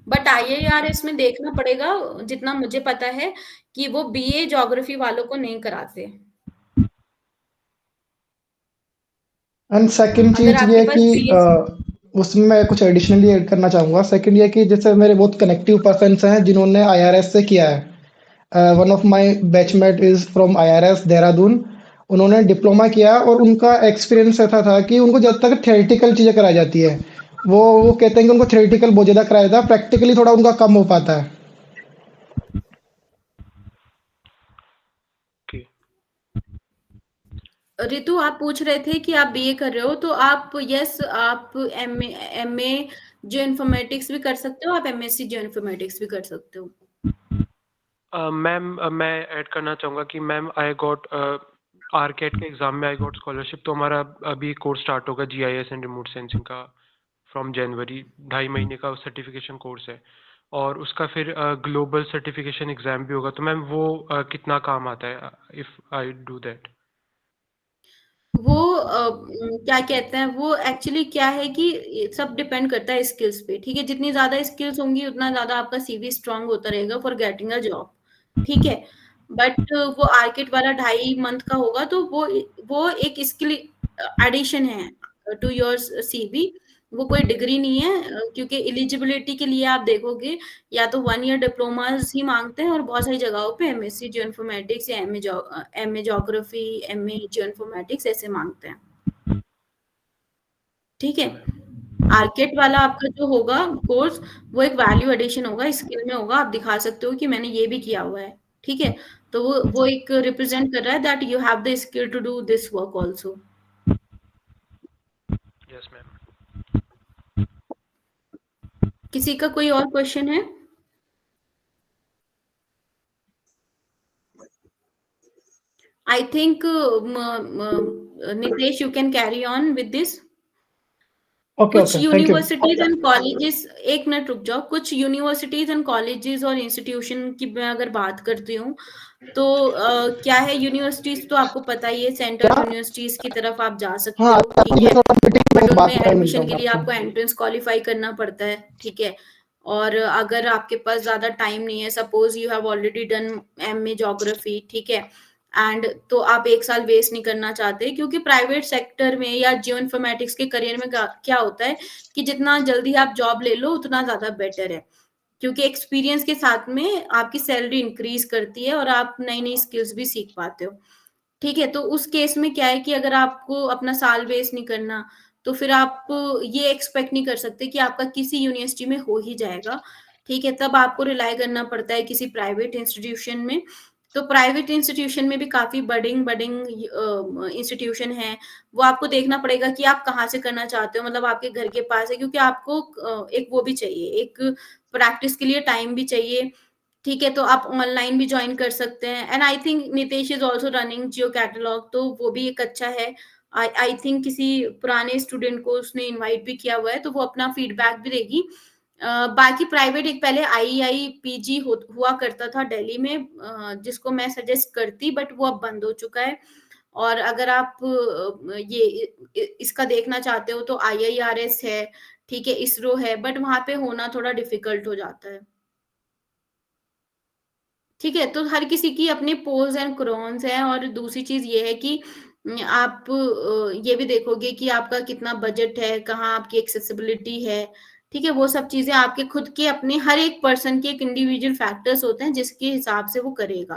बट आईआईआरएस में देखना पड़ेगा, जितना मुझे पता है कि वो बीए ज्योग्राफी वालों को नहीं कराते। एंड सेकंड अगर चीज ये आपके है पास कि बीए, उसमें मैं कुछ एडिशनली ऐड करना चाहूँगा। सेकंड ये है कि जैसे मेरे बहुत कनेक्टिव पर्सन्स हैं जिन्होंने आईआरएस से किया है। One of my batchmate is from IRS Dehradun. उन्होंने डिप्लोमा किया और उनका एक्सपीरियंस ऐसा था कि उनको जब तक थ्योरेटिकल चीज़ें कराई जाती है, वो कहते हैं कि उनको थ्योरेटिकल बहुत ज़्यादा कराया जाता है, प्रैक्टिकली थोड़ा उनका कम हो पाता है। ओके। रितु आप पूछ रहे थे कि आप बीए कर रहे हो, तो आप यस, आप एमए जो इन्फॉर्मेटिक्स भी कर सकते हो, आप एमएससी जो इन्फॉर्मेटिक्स भी कर सकते हो। मैम मैं ऐड करना चाहूँगा कि मैम आई गॉट आरकेट के एग्ज़ाम में आई गॉट स्कॉलरशिप, तो हमारा अभी कोर्स स्टार्ट होगा GIS एंड रिमोट सेंसिंग का फ्रॉम जनवरी। 2.5 महीने का सर्टिफिकेशन कोर्स है, और उसका फिर ग्लोबल सर्टिफिकेशन एग्ज़ाम भी होगा। तो मैम वो कितना काम आता है इफ़ आई डू दैट? वो क्या कहते हैं, वो एक्चुअली क्या है कि ये सब डिपेंड करता है स्किल्स पे, ठीक है। जितनी ज्यादा स्किल्स होंगी उतना ज्यादा आपका सीवी स्ट्रांग होता रहेगा फॉर गेटिंग अ जॉब, ठीक है। बट वो आर्किट वाला 2.5 मंथ का होगा, तो वो एक स्किल एडिशन है टू योर सीवी। वो कोई डिग्री नहीं है, क्योंकि एलिजिबिलिटी के लिए आप देखोगे या तो 1 ईयर डिप्लोमास ही मांगते हैं, और बहुत सारी जगहों पे एमएससी जियो इन्फॉर्मेटिक्स या MA geography, MA geo informatics ऐसे मांगते हैं, ठीक है। आर्किट वाला आपका जो होगा कोर्स, वो एक वैल्यू एडिशन होगा, स्किल में होगा, आप दिखा सकते हो कि मैंने ये भी किया हुआ है, ठीक है। तो वो एक रिप्रेजेंट कर रहा है that you have the skill to do this work also. Yes ma'am. किसी का कोई और क्वेश्चन है? I think Nitesh, you can carry on with this. Okay, कुछ okay, thank you. Universities and colleges, एक मिनट रुक जाओ, कुछ यूनिवर्सिटीज एंड कॉलेजेस और इंस्टीट्यूशन की मैं अगर बात करती हूँ, तो क्या है, यूनिवर्सिटीज तो आपको पता ही है, सेंट्रल क्या? यूनिवर्सिटीज की तरफ आप जा सकते हाँ, हो, ठीक मैं है। थोड़ा मीटिंग बट में उनमें बात कर मिलता एडमिशन हूँ के मैं लिए आपसे। आपको एंट्रेंस क्वालिफाई करना पड़ता है, ठीक है। और अगर आपके पास ज्यादा टाइम नहीं है, suppose you have already done MA geography, ठीक है, एंड तो आप 1 साल वेस्ट नहीं करना चाहते, क्योंकि प्राइवेट सेक्टर में या जियो इन्फॉर्मेटिक्स के करियर में क्या होता है कि जितना जल्दी आप जॉब ले लो उतना ज्यादा बेटर है। क्योंकि एक्सपीरियंस के साथ में आपकी सैलरी इंक्रीज करती है और आप नई नई स्किल्स भी सीख पाते हो। ठीक है, तो उस केस में क्या है कि अगर आपको अपना साल वेस्ट नहीं करना, तो फिर आप ये एक्सपेक्ट नहीं कर सकते कि आपका किसी यूनिवर्सिटी में हो ही जाएगा। ठीक है, तब आपको रिलाय करना पड़ता है किसी प्राइवेट इंस्टीट्यूशन में। तो प्राइवेट इंस्टीट्यूशन में भी काफी बडिंग बडिंग इंस्टीट्यूशन है, वो आपको देखना पड़ेगा कि आप कहाँ से करना चाहते हो, मतलब आपके घर के पास है, क्योंकि आपको एक वो भी चाहिए, एक प्रैक्टिस के लिए टाइम भी चाहिए। ठीक है, तो आप ऑनलाइन भी ज्वाइन कर सकते हैं। And I think Nitesh is also running Jio catalogue, तो वो भी एक अच्छा है। आई थिंक किसी पुराने स्टूडेंट को उसने इनवाइट भी किया हुआ है, तो वो अपना फीडबैक भी देगी। बाकी प्राइवेट एक पहले IIPG हुआ करता था दिल्ली में, जिसको मैं सजेस्ट करती, बट वो अब बंद हो चुका है। और अगर आप इसका देखना चाहते हो तो IIRS है, ठीक है, इसरो है, बट वहां पे होना थोड़ा डिफिकल्ट हो जाता है। ठीक है, तो हर किसी की अपने पोज एंड क्रोन्स हैं। और दूसरी चीज ये है कि आप ये भी देखोगे कि आपका कितना बजट है, कहाँ आपकी एक्सेसिबिलिटी है। ठीक है, वो सब चीजें आपके खुद के अपने हर एक पर्सन के एक इंडिविजुअल फैक्टर्स होते हैं, जिसके हिसाब से वो करेगा।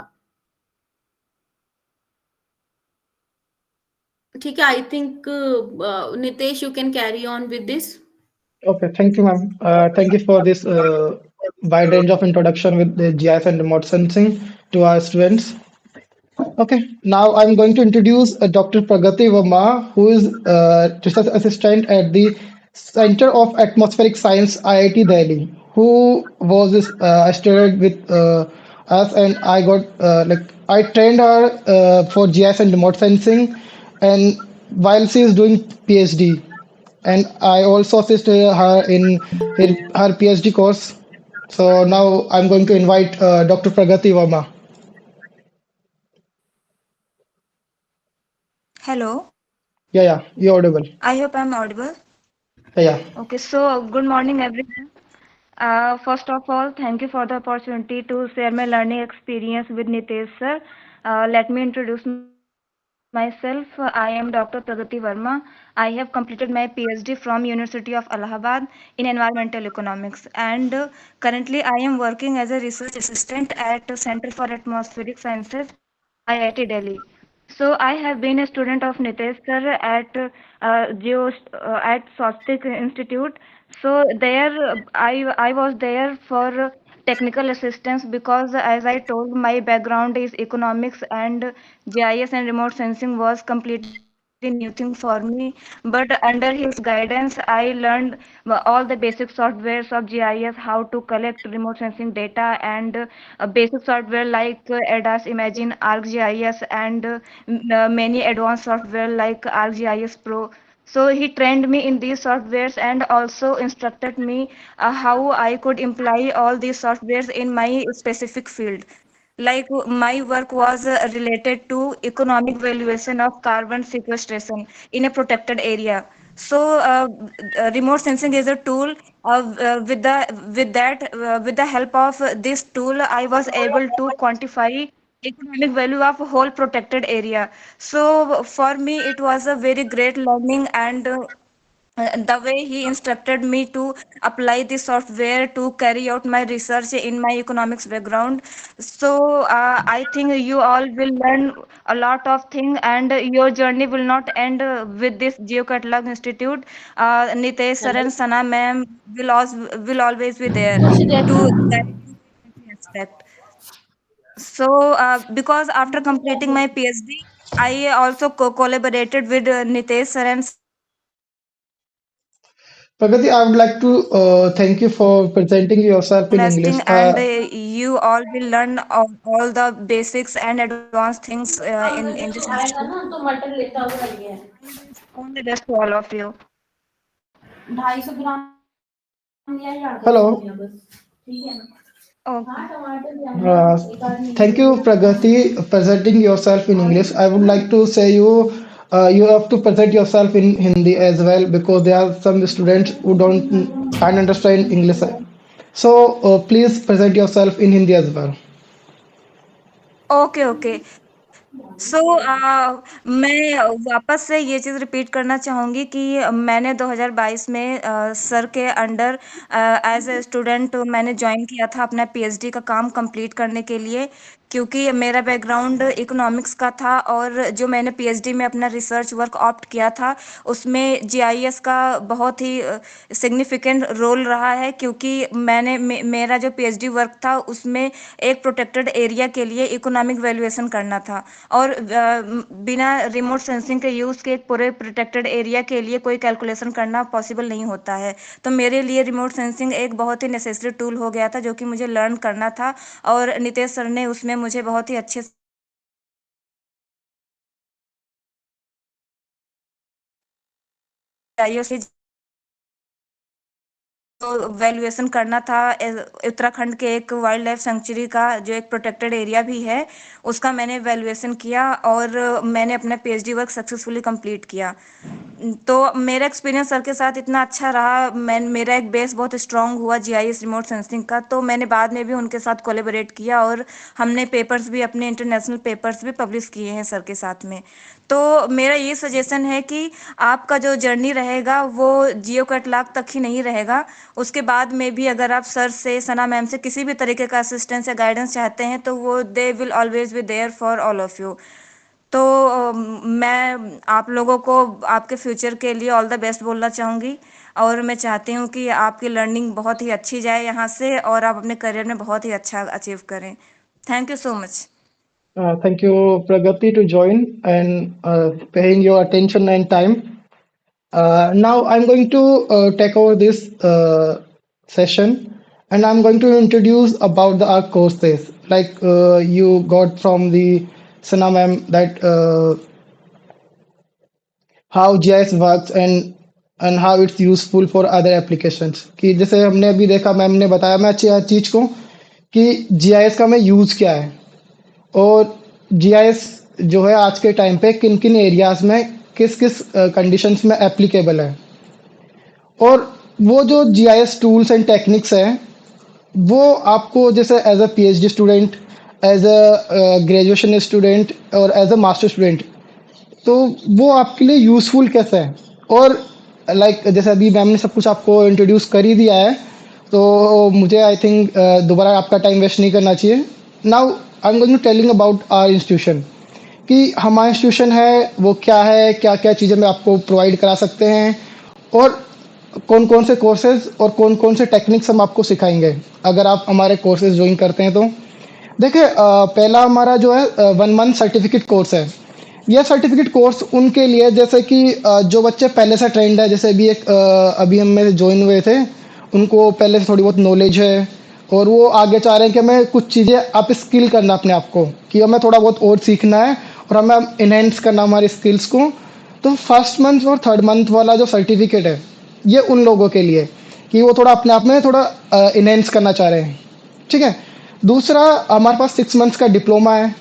ठीक है, I think Nitesh, you can carry on with this. Okay, thank you, ma'am. Thank you for this wide range of introduction with the GIS and remote sensing to our students. Okay, now I'm going to introduce Dr. Pragati Verma, who is research assistant at the Center of Atmospheric Science, IIT Delhi, who was this student with us, and I got I trained her for GIS and remote sensing, and while she is doing PhD, and I also assisted her in her PhD course. So now I'm going to invite Dr. Pragati Verma. Hello, Yeah, you're audible. I hope I'm audible. Yeah. Okay, so good morning, everyone. First of all, thank you for the opportunity to share my learning experience with Nitesh sir. Let me introduce myself. I am Dr. Pragati Verma. I have completed my PhD from University of Allahabad in Environmental Economics, and currently I am working as a research assistant at Center for Atmospheric Sciences, IIT Delhi. So I have been a student of Nitesh sir at at Swastik Institute. So there I was there for technical assistance because, as I told, my background is economics, and GIS and remote sensing was completely new thing for me. But under his guidance, I learned all the basic softwares of GIS, how to collect remote sensing data, and basic software like ADAS Imagine, ArcGIS, and many advanced software like ArcGIS Pro. So he trained me in these softwares and also instructed me how I could imply all these softwares in my specific field. Like my work was related to economic valuation of carbon sequestration in a protected area. So remote sensing is a tool. With the help of this tool, I was able to quantify economic value of a whole protected area. So for me, it was a very great learning, and the way he instructed me to apply the software to carry out my research in my economics background. So I think you all will learn a lot of things, and your journey will not end with this GeoCatalog Institute. Nitesh sir and Sana ma'am will always be there to guide you in every aspect. So, because after completing my PhD, I also collaborated with Nitesh sir and Sana ma'am in Pragati, I would like to thank you for presenting yourself in testing, English. and you all will learn all the basics and advanced things in this institute. आएगा ना तो मटर लेता हुआ ही है। All the best to all of you. 250 ग्राम लिया या 200 Hello. लिया बस। ठीक है ना। हाँ, Okay. टमाटर भी हमने Uh, एक आदमी Thank लिया। you, Pragati, presenting yourself in English. I would like to say you have to present yourself in Hindi as well, because there are some students who can't understand English. So please present yourself in Hindi as well. Okay, okay. सो मैं वापस से ये चीज़ repeat करना चाहूँगी कि मैंने 2022 में sir के अंडर एज ए स्टूडेंट मैंने ज्वाइन किया था अपना पीएचडी का काम कंप्लीट करने के लिए, क्योंकि मेरा बैकग्राउंड इकोनॉमिक्स का था और जो मैंने पीएचडी में अपना रिसर्च वर्क ऑप्ट किया था उसमें जीआईएस का बहुत ही सिग्निफिकेंट रोल रहा है, क्योंकि मेरा जो पीएचडी वर्क था उसमें एक प्रोटेक्टेड एरिया के लिए इकोनॉमिक वैल्यूएशन करना था और बिना रिमोट सेंसिंग के यूज़ के एक पूरे प्रोटेक्टेड एरिया के लिए कोई कैलकुलेशन करना पॉसिबल नहीं होता है। तो मेरे लिए रिमोट सेंसिंग एक बहुत ही नेसेसरी टूल हो गया था जो कि मुझे लर्न करना था, और नितेश सर ने उसमें मुझे बहुत ही अच्छे से IOC तो वैल्यूएशन करना था उत्तराखंड के एक वाइल्ड लाइफ सेंचुरी का जो एक प्रोटेक्टेड एरिया भी है, उसका मैंने वैल्यूएशन किया और मैंने अपना पीएचडी वर्क सक्सेसफुली कंप्लीट किया। तो मेरा एक्सपीरियंस सर के साथ इतना अच्छा रहा, मेरा एक बेस बहुत स्ट्रांग हुआ जीआईएस रिमोट सेंसिंग का, तो मैंने बाद में भी उनके साथ कोलेबोरेट किया और हमने पेपर्स भी अपने इंटरनेशनल पेपर्स भी पब्लिश किए हैं सर के साथ में। तो मेरा ये सजेशन है कि आपका जो जर्नी रहेगा वो जियो कैटलॉग तक ही नहीं रहेगा, उसके बाद में भी अगर आप सर से, सना मैम से किसी भी तरीके का असिस्टेंस या गाइडेंस चाहते हैं तो वो they will always be there for all of you. तो मैं आप लोगों को आपके फ्यूचर के लिए ऑल द बेस्ट बोलना चाहूँगी, और मैं चाहती हूँ कि आपकी लर्निंग बहुत ही अच्छी जाए यहाँ से और आप अपने करियर में बहुत ही अच्छा अचीव करें। Thank you so much. Thank you, Pragati, to join and paying your attention and time. Now I'm going to take over this session, and I'm going to introduce about our courses. Like you got from the Sana ma'am that how GIS works and how it's useful for other applications. कि जैसे हमने अभी देखा, ma'am ने बताया मैं अच्छी हर चीज़ को कि GIS का हमें यूज़ क्या है और जीआईएस जो है आज के टाइम पे किन किन एरियाज में किस किस कंडीशंस में एप्लीकेबल है, और वो जो जीआईएस टूल्स एंड टेक्निक्स हैं वो आपको जैसे as a PhD student, as a graduation student और एज अ मास्टर स्टूडेंट, तो वो आपके लिए यूज़फुल कैसे है। और लाइक जैसे अभी मैम ने सब कुछ आपको इंट्रोड्यूस कर ही दिया है, तो मुझे आई थिंक दोबारा आपका टाइम वेस्ट नहीं करना चाहिए। Now I am going to telling about our institution कि हमारा इंस्टीट्यूशन है वो क्या है, क्या क्या चीज़ें मैं आपको प्रोवाइड करा सकते हैं और कौन कौन से कोर्सेज और कौन कौन से टेक्निक्स हम आपको सिखाएंगे अगर आप हमारे कोर्सेज ज्वाइन करते हैं। तो देखिए पहला हमारा जो है 1 मंथ सर्टिफिकेट कोर्स है। यह सर्टिफिकेट कोर्स उनके लिए जैसे कि जो बच्चे पहले से ट्रेंड है, जैसे अभी हम में ज्वाइन हुए थे, उनको पहले से थोड़ी बहुत नॉलेज है और वो आगे चाह रहे हैं कि हमें कुछ चीज़ें अप स्किल करना अपने आप को, कि हमें थोड़ा बहुत और सीखना है और हमें इनहेंस करना हमारी स्किल्स को। तो फर्स्ट मंथ और थर्ड मंथ वाला जो सर्टिफिकेट है ये उन लोगों के लिए कि वो थोड़ा अपने आप में थोड़ा इनहेंस करना चाह रहे हैं, ठीक है। दूसरा हमारे पास 6 मंथ्स का डिप्लोमा है,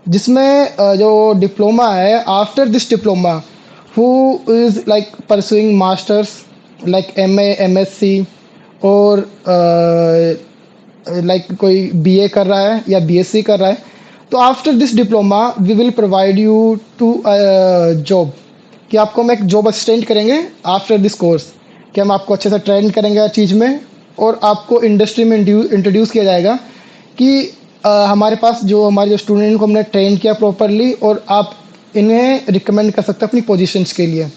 जिसमें जो डिप्लोमा है after this diploma who is like pursuing masters like MA MSc और लाइक कोई बीए कर रहा है या बीएससी कर रहा है, तो after this diploma we will provide you to job, कि आपको हम एक जॉब असिस्टेंट करेंगे आफ्टर दिस कोर्स, कि हम आपको अच्छे से ट्रेन करेंगे हर चीज़ में और आपको इंडस्ट्री में इंट्रोड्यूस किया जाएगा कि हमारे पास जो हमारे जो स्टूडेंट को हमने ट्रेन किया प्रॉपरली और आप इन्हें रिकमेंड कर सकते हैं अपनी पोजीशंस के लिए।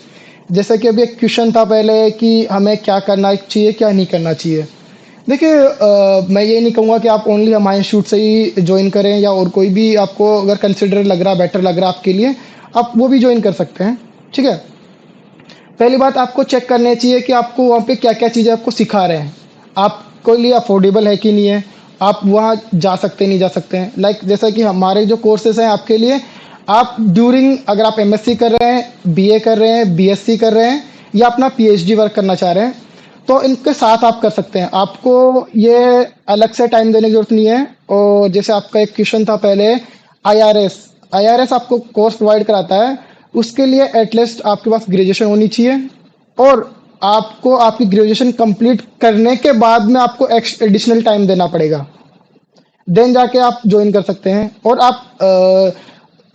जैसे कि अभी एक क्वेश्चन था पहले कि हमें क्या करना चाहिए क्या नहीं करना चाहिए। देखिए मैं ये नहीं कहूँगा कि आप ओनली हमारे इंस्टीट्यूट से ही ज्वाइन करें या और कोई भी आपको अगर कंसिडर लग रहा बेटर लग रहा आपके लिए आप वो भी ज्वाइन कर सकते हैं, ठीक है। पहली बात आपको चेक करनी चाहिए कि आपको वहाँ पे क्या क्या चीज़ें आपको सिखा रहे हैं, आपके लिए अफोर्डेबल है कि नहीं है, आप वहाँ जा सकते नहीं जा सकते हैं। लाइक जैसा कि हमारे जो कोर्सेज हैं आपके लिए, आप ड्यूरिंग अगर आप एमएससी कर रहे हैं, बीए कर रहे हैं, बीएससी कर रहे हैं या अपना पीएचडी वर्क करना चाह रहे हैं, तो इनके साथ आप कर सकते हैं। आपको ये अलग से टाइम देने की जरूरत नहीं है। और जैसे आपका एक क्वेश्चन था पहले आईआरएस आपको कोर्स प्रोवाइड कराता है, उसके लिए एटलीस्ट आपके पास ग्रेजुएशन होनी चाहिए और आपको आपकी ग्रेजुएशन कंप्लीट करने के बाद में आपको एडिशनल टाइम देना पड़ेगा, देन जाके आप ज्वाइन कर सकते हैं। और आप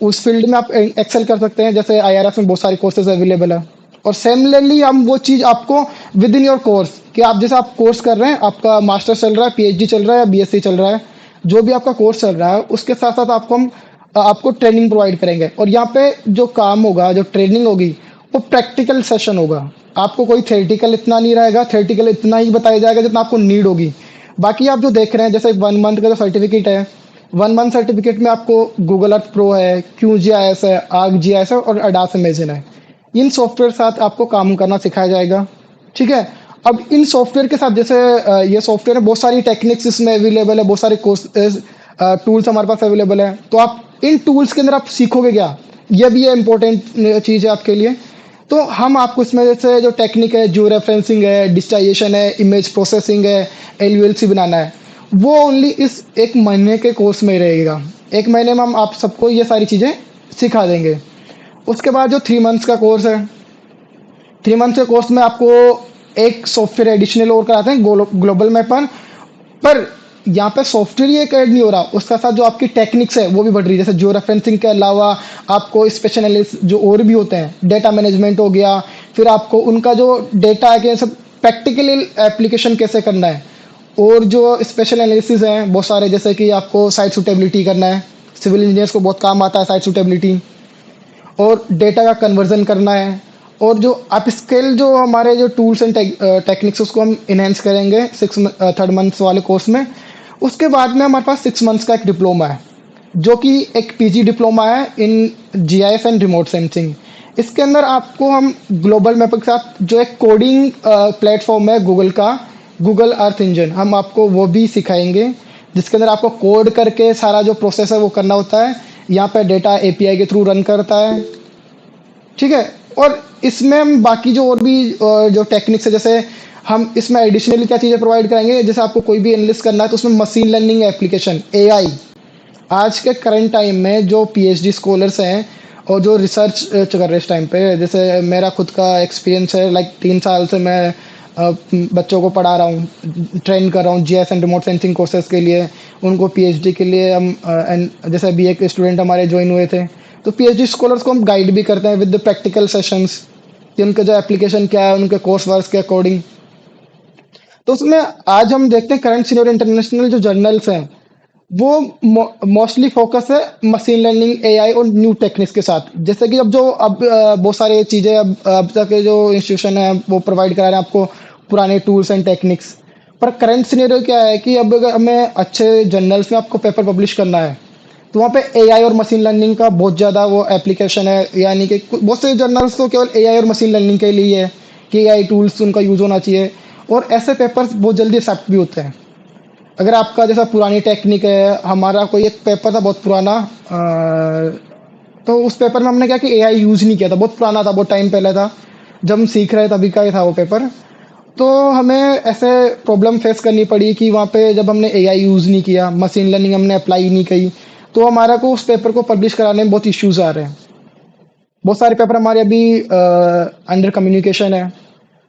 उस फील्ड में आप एक्सेल कर सकते हैं। जैसे आईआरएफ में बहुत सारे कोर्सेज अवेलेबल है। और सिमिलरली हम वो चीज़ आपको विद इन योर कोर्स कि आप जैसे आप कोर्स कर रहे हैं, आपका मास्टर्स चल रहा है, पीएचडी चल रहा है या बीएससी चल रहा है, जो भी आपका कोर्स चल रहा है उसके साथ साथ आपको ट्रेनिंग प्रोवाइड करेंगे। और यहाँ पे जो काम होगा, जो ट्रेनिंग होगी, वो प्रैक्टिकल सेशन होगा। आपको कोई थ्योरेटिकल इतना नहीं रहेगा, थ्योरेटिकल इतना ही बताया जाएगा जितना आपको नीड होगी। बाकी आप जो देख रहे हैं, जैसे 1 मंथ का जो सर्टिफिकेट है, 1 मंथ सर्टिफिकेट में आपको गूगल अर्थ प्रो है, QGIS है, ArcGIS है और अडास इमेजिन है। इन सॉफ्टवेयर साथ आपको काम करना सिखाया जाएगा। ठीक है। अब इन सॉफ्टवेयर के साथ जैसे ये सॉफ्टवेयर है, बहुत सारी टेक्निक्स इसमें अवेलेबल है, बहुत सारे कोर्सेज टूल्स हमारे पास अवेलेबल है। तो आप इन टूल्स के अंदर आप सीखोगे क्या, ये भी इम्पोर्टेंट चीज़ है आपके लिए। तो हम आपको इसमें जैसे जो टेक्निक है, जियो रेफरेंसिंग है, डिजिटाइजेशन है, इमेज प्रोसेसिंग है, LULC बनाना है, वो ओनली इस 1 महीने के कोर्स में रहेगा। 1 महीने में हम आप सबको ये सारी चीज़ें सिखा देंगे। उसके बाद जो 3 मंथ्स का कोर्स है, 3 मंथ के कोर्स में आपको एक सॉफ्टवेयर एडिशनल और कराते हैं, ग्लोबल मैपर। पर यहाँ पे सॉफ्टवेयर ही एक ऐड नहीं हो रहा, उसका साथ जो आपकी टेक्निक्स है वो भी बढ़ रही है। जैसे जियो रेफरेंसिंग के अलावा आपको स्पेशल एनालिस्ट जो और भी होते हैं, डेटा मैनेजमेंट हो गया, फिर आपको उनका जो डेटा है कि सब प्रैक्टिकल एप्लीकेशन कैसे करना है। और जो स्पेशल एनालिसिस हैं बहुत सारे, जैसे कि आपको साइट सुटेबिलिटी करना है, सिविल इंजीनियर्स को बहुत काम आता है साइट सुटेबिलिटी, और डेटा का कन्वर्जन करना है। और जो अप स्केल जो हमारे जो टूल्स एंड टेक्निक्स उसको हम इनहेंस करेंगे 3rd मंथ्स वाले कोर्स में। उसके बाद में हमारे पास 6 मंथ्स का एक डिप्लोमा है, जो कि एक PG डिप्लोमा है इन GIS एंड रिमोट सेंसिंग। इसके अंदर आपको हम ग्लोबल मैप के साथ जो एक कोडिंग प्लेटफॉर्म है गूगल का, गूगल अर्थ इंजन, हम आपको वो भी सिखाएंगे, जिसके अंदर आपको कोड करके सारा जो प्रोसेस है वो करना होता है। यहाँ पे डेटा API के थ्रू रन करता है। ठीक है। और इसमें हम बाकी जो और भी जो टेक्निक्स है, जैसे हम इसमें एडिशनली क्या चीज़ें प्रोवाइड कराएंगे, जैसे आपको कोई भी एनालिस्ट करना है तो उसमें मशीन लर्निंग एप्लीकेशन AI, आज के करंट टाइम में जो PhD स्कॉलर्स हैं और जो रिसर्च कर रहे हैं इस टाइम पे, जैसे मेरा खुद का एक्सपीरियंस है, लाइक 3 साल से मैं बच्चों को पढ़ा रहा हूँ, ट्रेन कर रहा हूँ GIS and remote sensing courses के लिए। उनको PhD के लिए हम जैसे BA के स्टूडेंट हमारे ज्वाइन हुए थे, तो PhD स्कॉलर्स को हम गाइड भी करते हैं विद द प्रैक्टिकल सेशंस कि उनका जो एप्लीकेशन क्या है, उनके कोर्स वर्क के अकॉर्डिंग। तो उसमें आज हम देखते हैं करंट सीनियर इंटरनेशनल जो जर्नल्स हैं वो मोस्टली फोकस है मशीन लर्निंग, AI और न्यू टेक्निक्स के साथ। जैसे कि अब बहुत सारी चीज़ें अब तक के जो इंस्टीट्यूशन है वो प्रोवाइड करा रहे हैं आपको पुराने टूल्स एंड टेक्निक्स। पर करंट सिनेरियो क्या है कि अब अगर हमें अच्छे जर्नल्स में आपको पेपर पब्लिश करना है तो वहाँ पे AI और मशीन लर्निंग का बहुत ज़्यादा वो एप्लीकेशन है। यानी कि बहुत से जर्नल्स तो केवल AI और मशीन लर्निंग के लिए है कि AI टूल्स उनका यूज़ होना चाहिए, और ऐसे पेपर्स बहुत जल्दी एक्सेप्ट भी होते हैं। अगर आपका जैसा पुरानी टेक्निक है, हमारा कोई एक पेपर था बहुत पुराना, तो उस पेपर में हमने क्या कि AI यूज़ नहीं किया था, बहुत पुराना था, बहुत टाइम पहले था, जब हम सीख रहे तभी का ही था वो पेपर। तो हमें ऐसे प्रॉब्लम फेस करनी पड़ी कि वहाँ पे जब हमने AI यूज़ नहीं किया, मशीन लर्निंग हमने अप्लाई नहीं की, तो हमारा को उस पेपर को पब्लिश कराने में बहुत इश्यूज़ आ रहे हैं। बहुत सारे पेपर हमारे अभी अंडर कम्युनिकेशन है।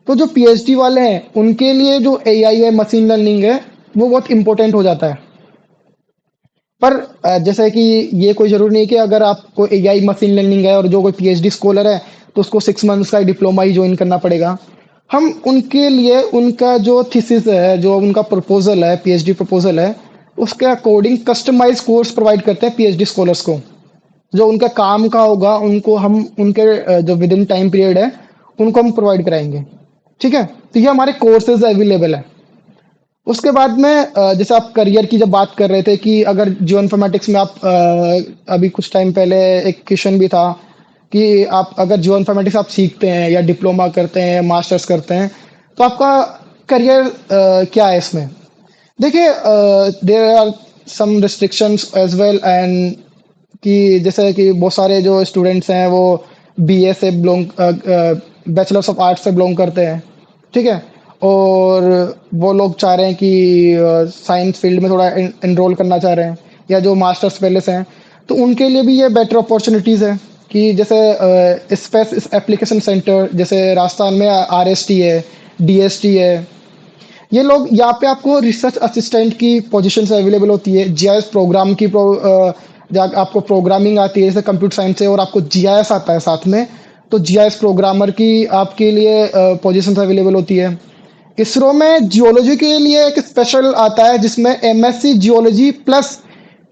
तो जो PhD वाले हैं उनके लिए जो AI है, मशीन लर्निंग है, वो बहुत इंपॉर्टेंट हो जाता है। पर जैसे कि ये कोई ज़रूरी नहीं कि अगर आपको AI मशीन लर्निंग है और जो कोई PhD स्कॉलर है तो उसको 6 मंथ्स का डिप्लोमा ही ज्वाइन करना पड़ेगा। हम उनके लिए उनका जो थीसिस है, जो उनका प्रपोजल है, PhD प्रपोजल है, उसके अकॉर्डिंग कस्टमाइज कोर्स प्रोवाइड करते हैं PhD स्कॉलर्स को। जो उनका काम का होगा उनको हम उनके जो विद इन टाइम पीरियड है उनको हम प्रोवाइड कराएंगे। ठीक है। तो ये हमारे कोर्सेज अवेलेबल है। उसके बाद में जैसे आप करियर की जब बात कर रहे थे कि अगर जियो इन्फॉर्मेटिक्स में आप अभी कुछ टाइम पहले एक क्वेश्चन भी था कि आप अगर जियो इन्फॉर्मेटिक्स आप सीखते हैं या डिप्लोमा करते हैं, मास्टर्स करते हैं, तो आपका करियर क्या है इसमें। देखिए, there are some restrictions as well, and कि जैसे कि बहुत सारे जो स्टूडेंट्स हैं वो BA से बैचलर्स ऑफ आर्ट्स से बिलोंग करते हैं। ठीक है। और वो लोग चाह रहे हैं कि साइंस फील्ड में थोड़ा एनरोल करना चाह रहे हैं, या जो मास्टर्स पहले से हैं, तो उनके लिए भी ये बेटर अपॉर्चुनिटीज़ है कि जैसे स्पेस एप्लीकेशन सेंटर, जैसे राजस्थान में RST है, DST है, ये लोग यहाँ पे आपको रिसर्च असिस्टेंट की पोजीशंस अवेलेबल होती है, GIS प्रोग्राम की आपको प्रोग्रामिंग आती है जैसे कंप्यूटर साइंस है और आपको जीआईएस आता है साथ में, तो जीआईएस प्रोग्रामर की आपके लिए पोजीशंस अवेलेबल होती है। इसरो में जियोलॉजी के लिए एक स्पेशल आता है जिसमें MSc geology plus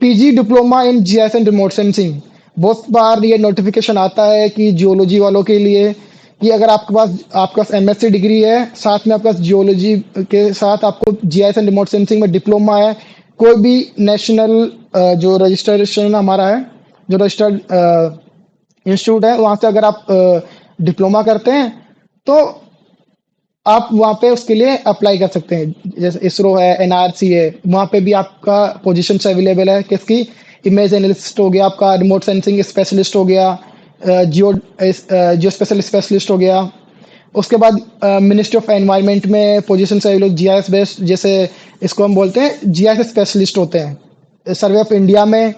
PG diploma in GIS and remote sensing. बहुत बार ये नोटिफिकेशन आता है कि जियोलॉजी वालों के लिए कि अगर आपके पास एमएससी डिग्री है, साथ में आपके पास जियोलॉजी के साथ आपको जीआईएस एंड रिमोट सेंसिंग में डिप्लोमा है, कोई भी नेशनल जो रजिस्ट्रेशन हमारा है, जो रजिस्टर्ड इंस्टीट्यूट है, वहाँ से अगर आप डिप्लोमा करते हैं तो आप वहाँ पे उसके लिए अप्लाई कर सकते हैं। जैसे इसरो है, एनआरसी है, वहाँ पे भी आपका पोजीशन अवेलेबल है। किसकी? इमेज एनालिस्ट हो गया, आपका रिमोट सेंसिंग स्पेशलिस्ट हो गया, जियो स्पेशल स्पेशलिस्ट हो गया। उसके बाद मिनिस्ट्री ऑफ एनवायरनमेंट में पोजीशन अवेलेबल जीआईएस बेस्ड, जैसे इसको हम बोलते हैं जीआईएस स्पेशलिस्ट होते हैं। सर्वे ऑफ इंडिया में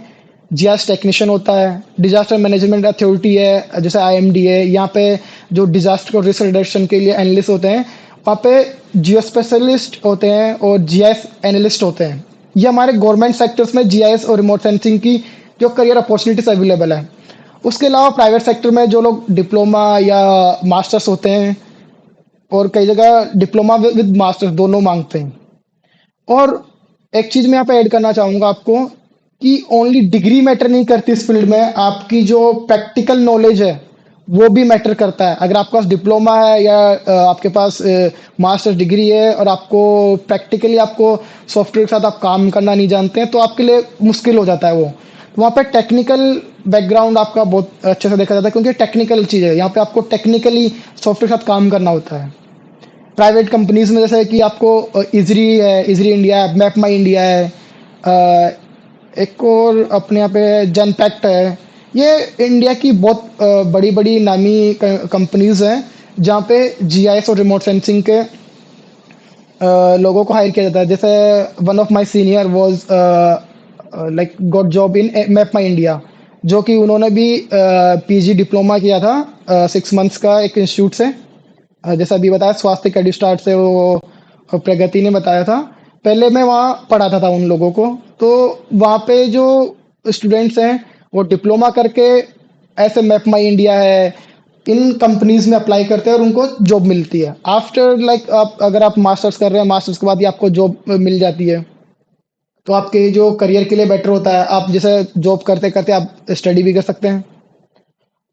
जीआईएस टेक्नीशियन होता है। डिजास्टर मैनेजमेंट अथॉरिटी है जैसे आईएमडी है, यहाँ पे जो डिजास्टर और रिस्क रिडक्शन के लिए एनालिस्ट होते हैं, वहाँ पे जियो स्पेशलिस्ट होते हैं और जीआईएस एनालिस्ट होते हैं। ये हमारे गवर्नमेंट सेक्टर्स में जीआईएस और रिमोट सेंसिंग की जो करियर अपॉर्चुनिटीज अवेलेबल है। उसके अलावा प्राइवेट सेक्टर में जो लोग डिप्लोमा या मास्टर्स होते हैं, और कई जगह डिप्लोमा विद मास्टर्स दोनों मांगते हैं। और एक चीज़ मैं यहाँ पे ऐड करना चाहूँगा आपको कि ओनली डिग्री मैटर नहीं करती इस फील्ड में, आपकी जो प्रैक्टिकल नॉलेज है वो भी मैटर करता है। अगर आपके पास डिप्लोमा है या आपके पास मास्टर्स डिग्री है और आपको प्रैक्टिकली आपको सॉफ्टवेयर के साथ आप काम करना नहीं जानते हैं, तो आपके लिए मुश्किल हो जाता है वो। वहाँ पे टेक्निकल बैकग्राउंड आपका बहुत अच्छे से देखा जाता है, क्योंकि टेक्निकल चीज़ है, यहाँ पे आपको टेक्निकली सॉफ्टवेयर के साथ काम करना होता है। प्राइवेट कंपनीज में जैसे कि आपको इजरी है, इजरी इंडिया है, मैप माई इंडिया है, एक और अपने यहाँ पे जनपैक्ट है। ये इंडिया की बहुत बड़ी बड़ी नामी कंपनीज हैं जहाँ पे जीआईएस और रिमोट सेंसिंग के लोगों को हायर किया जाता है। जैसे one of my senior was like got job in map my India, जो कि उन्होंने भी पीजी डिप्लोमा किया था 6 मंथ्स का एक इंस्टीट्यूट से। जैसा अभी बताया स्वास्थ्य क्रेडिट स्टार्ट से, वो प्रगति ने बताया था। पहले मैं वहाँ पढ़ाता था उन लोगों को, तो वहाँ पे जो स्टूडेंट्स हैं वो डिप्लोमा करके ऐसे मैप माई इंडिया है इन कंपनीज में अप्लाई करते हैं और उनको जॉब मिलती है। आफ्टर लाइक अगर आप मास्टर्स कर रहे हैं, मास्टर्स के बाद ही आपको जॉब मिल जाती है, तो आपके जो करियर के लिए बेटर होता है। आप जैसे जॉब करते करते आप स्टडी भी कर सकते हैं।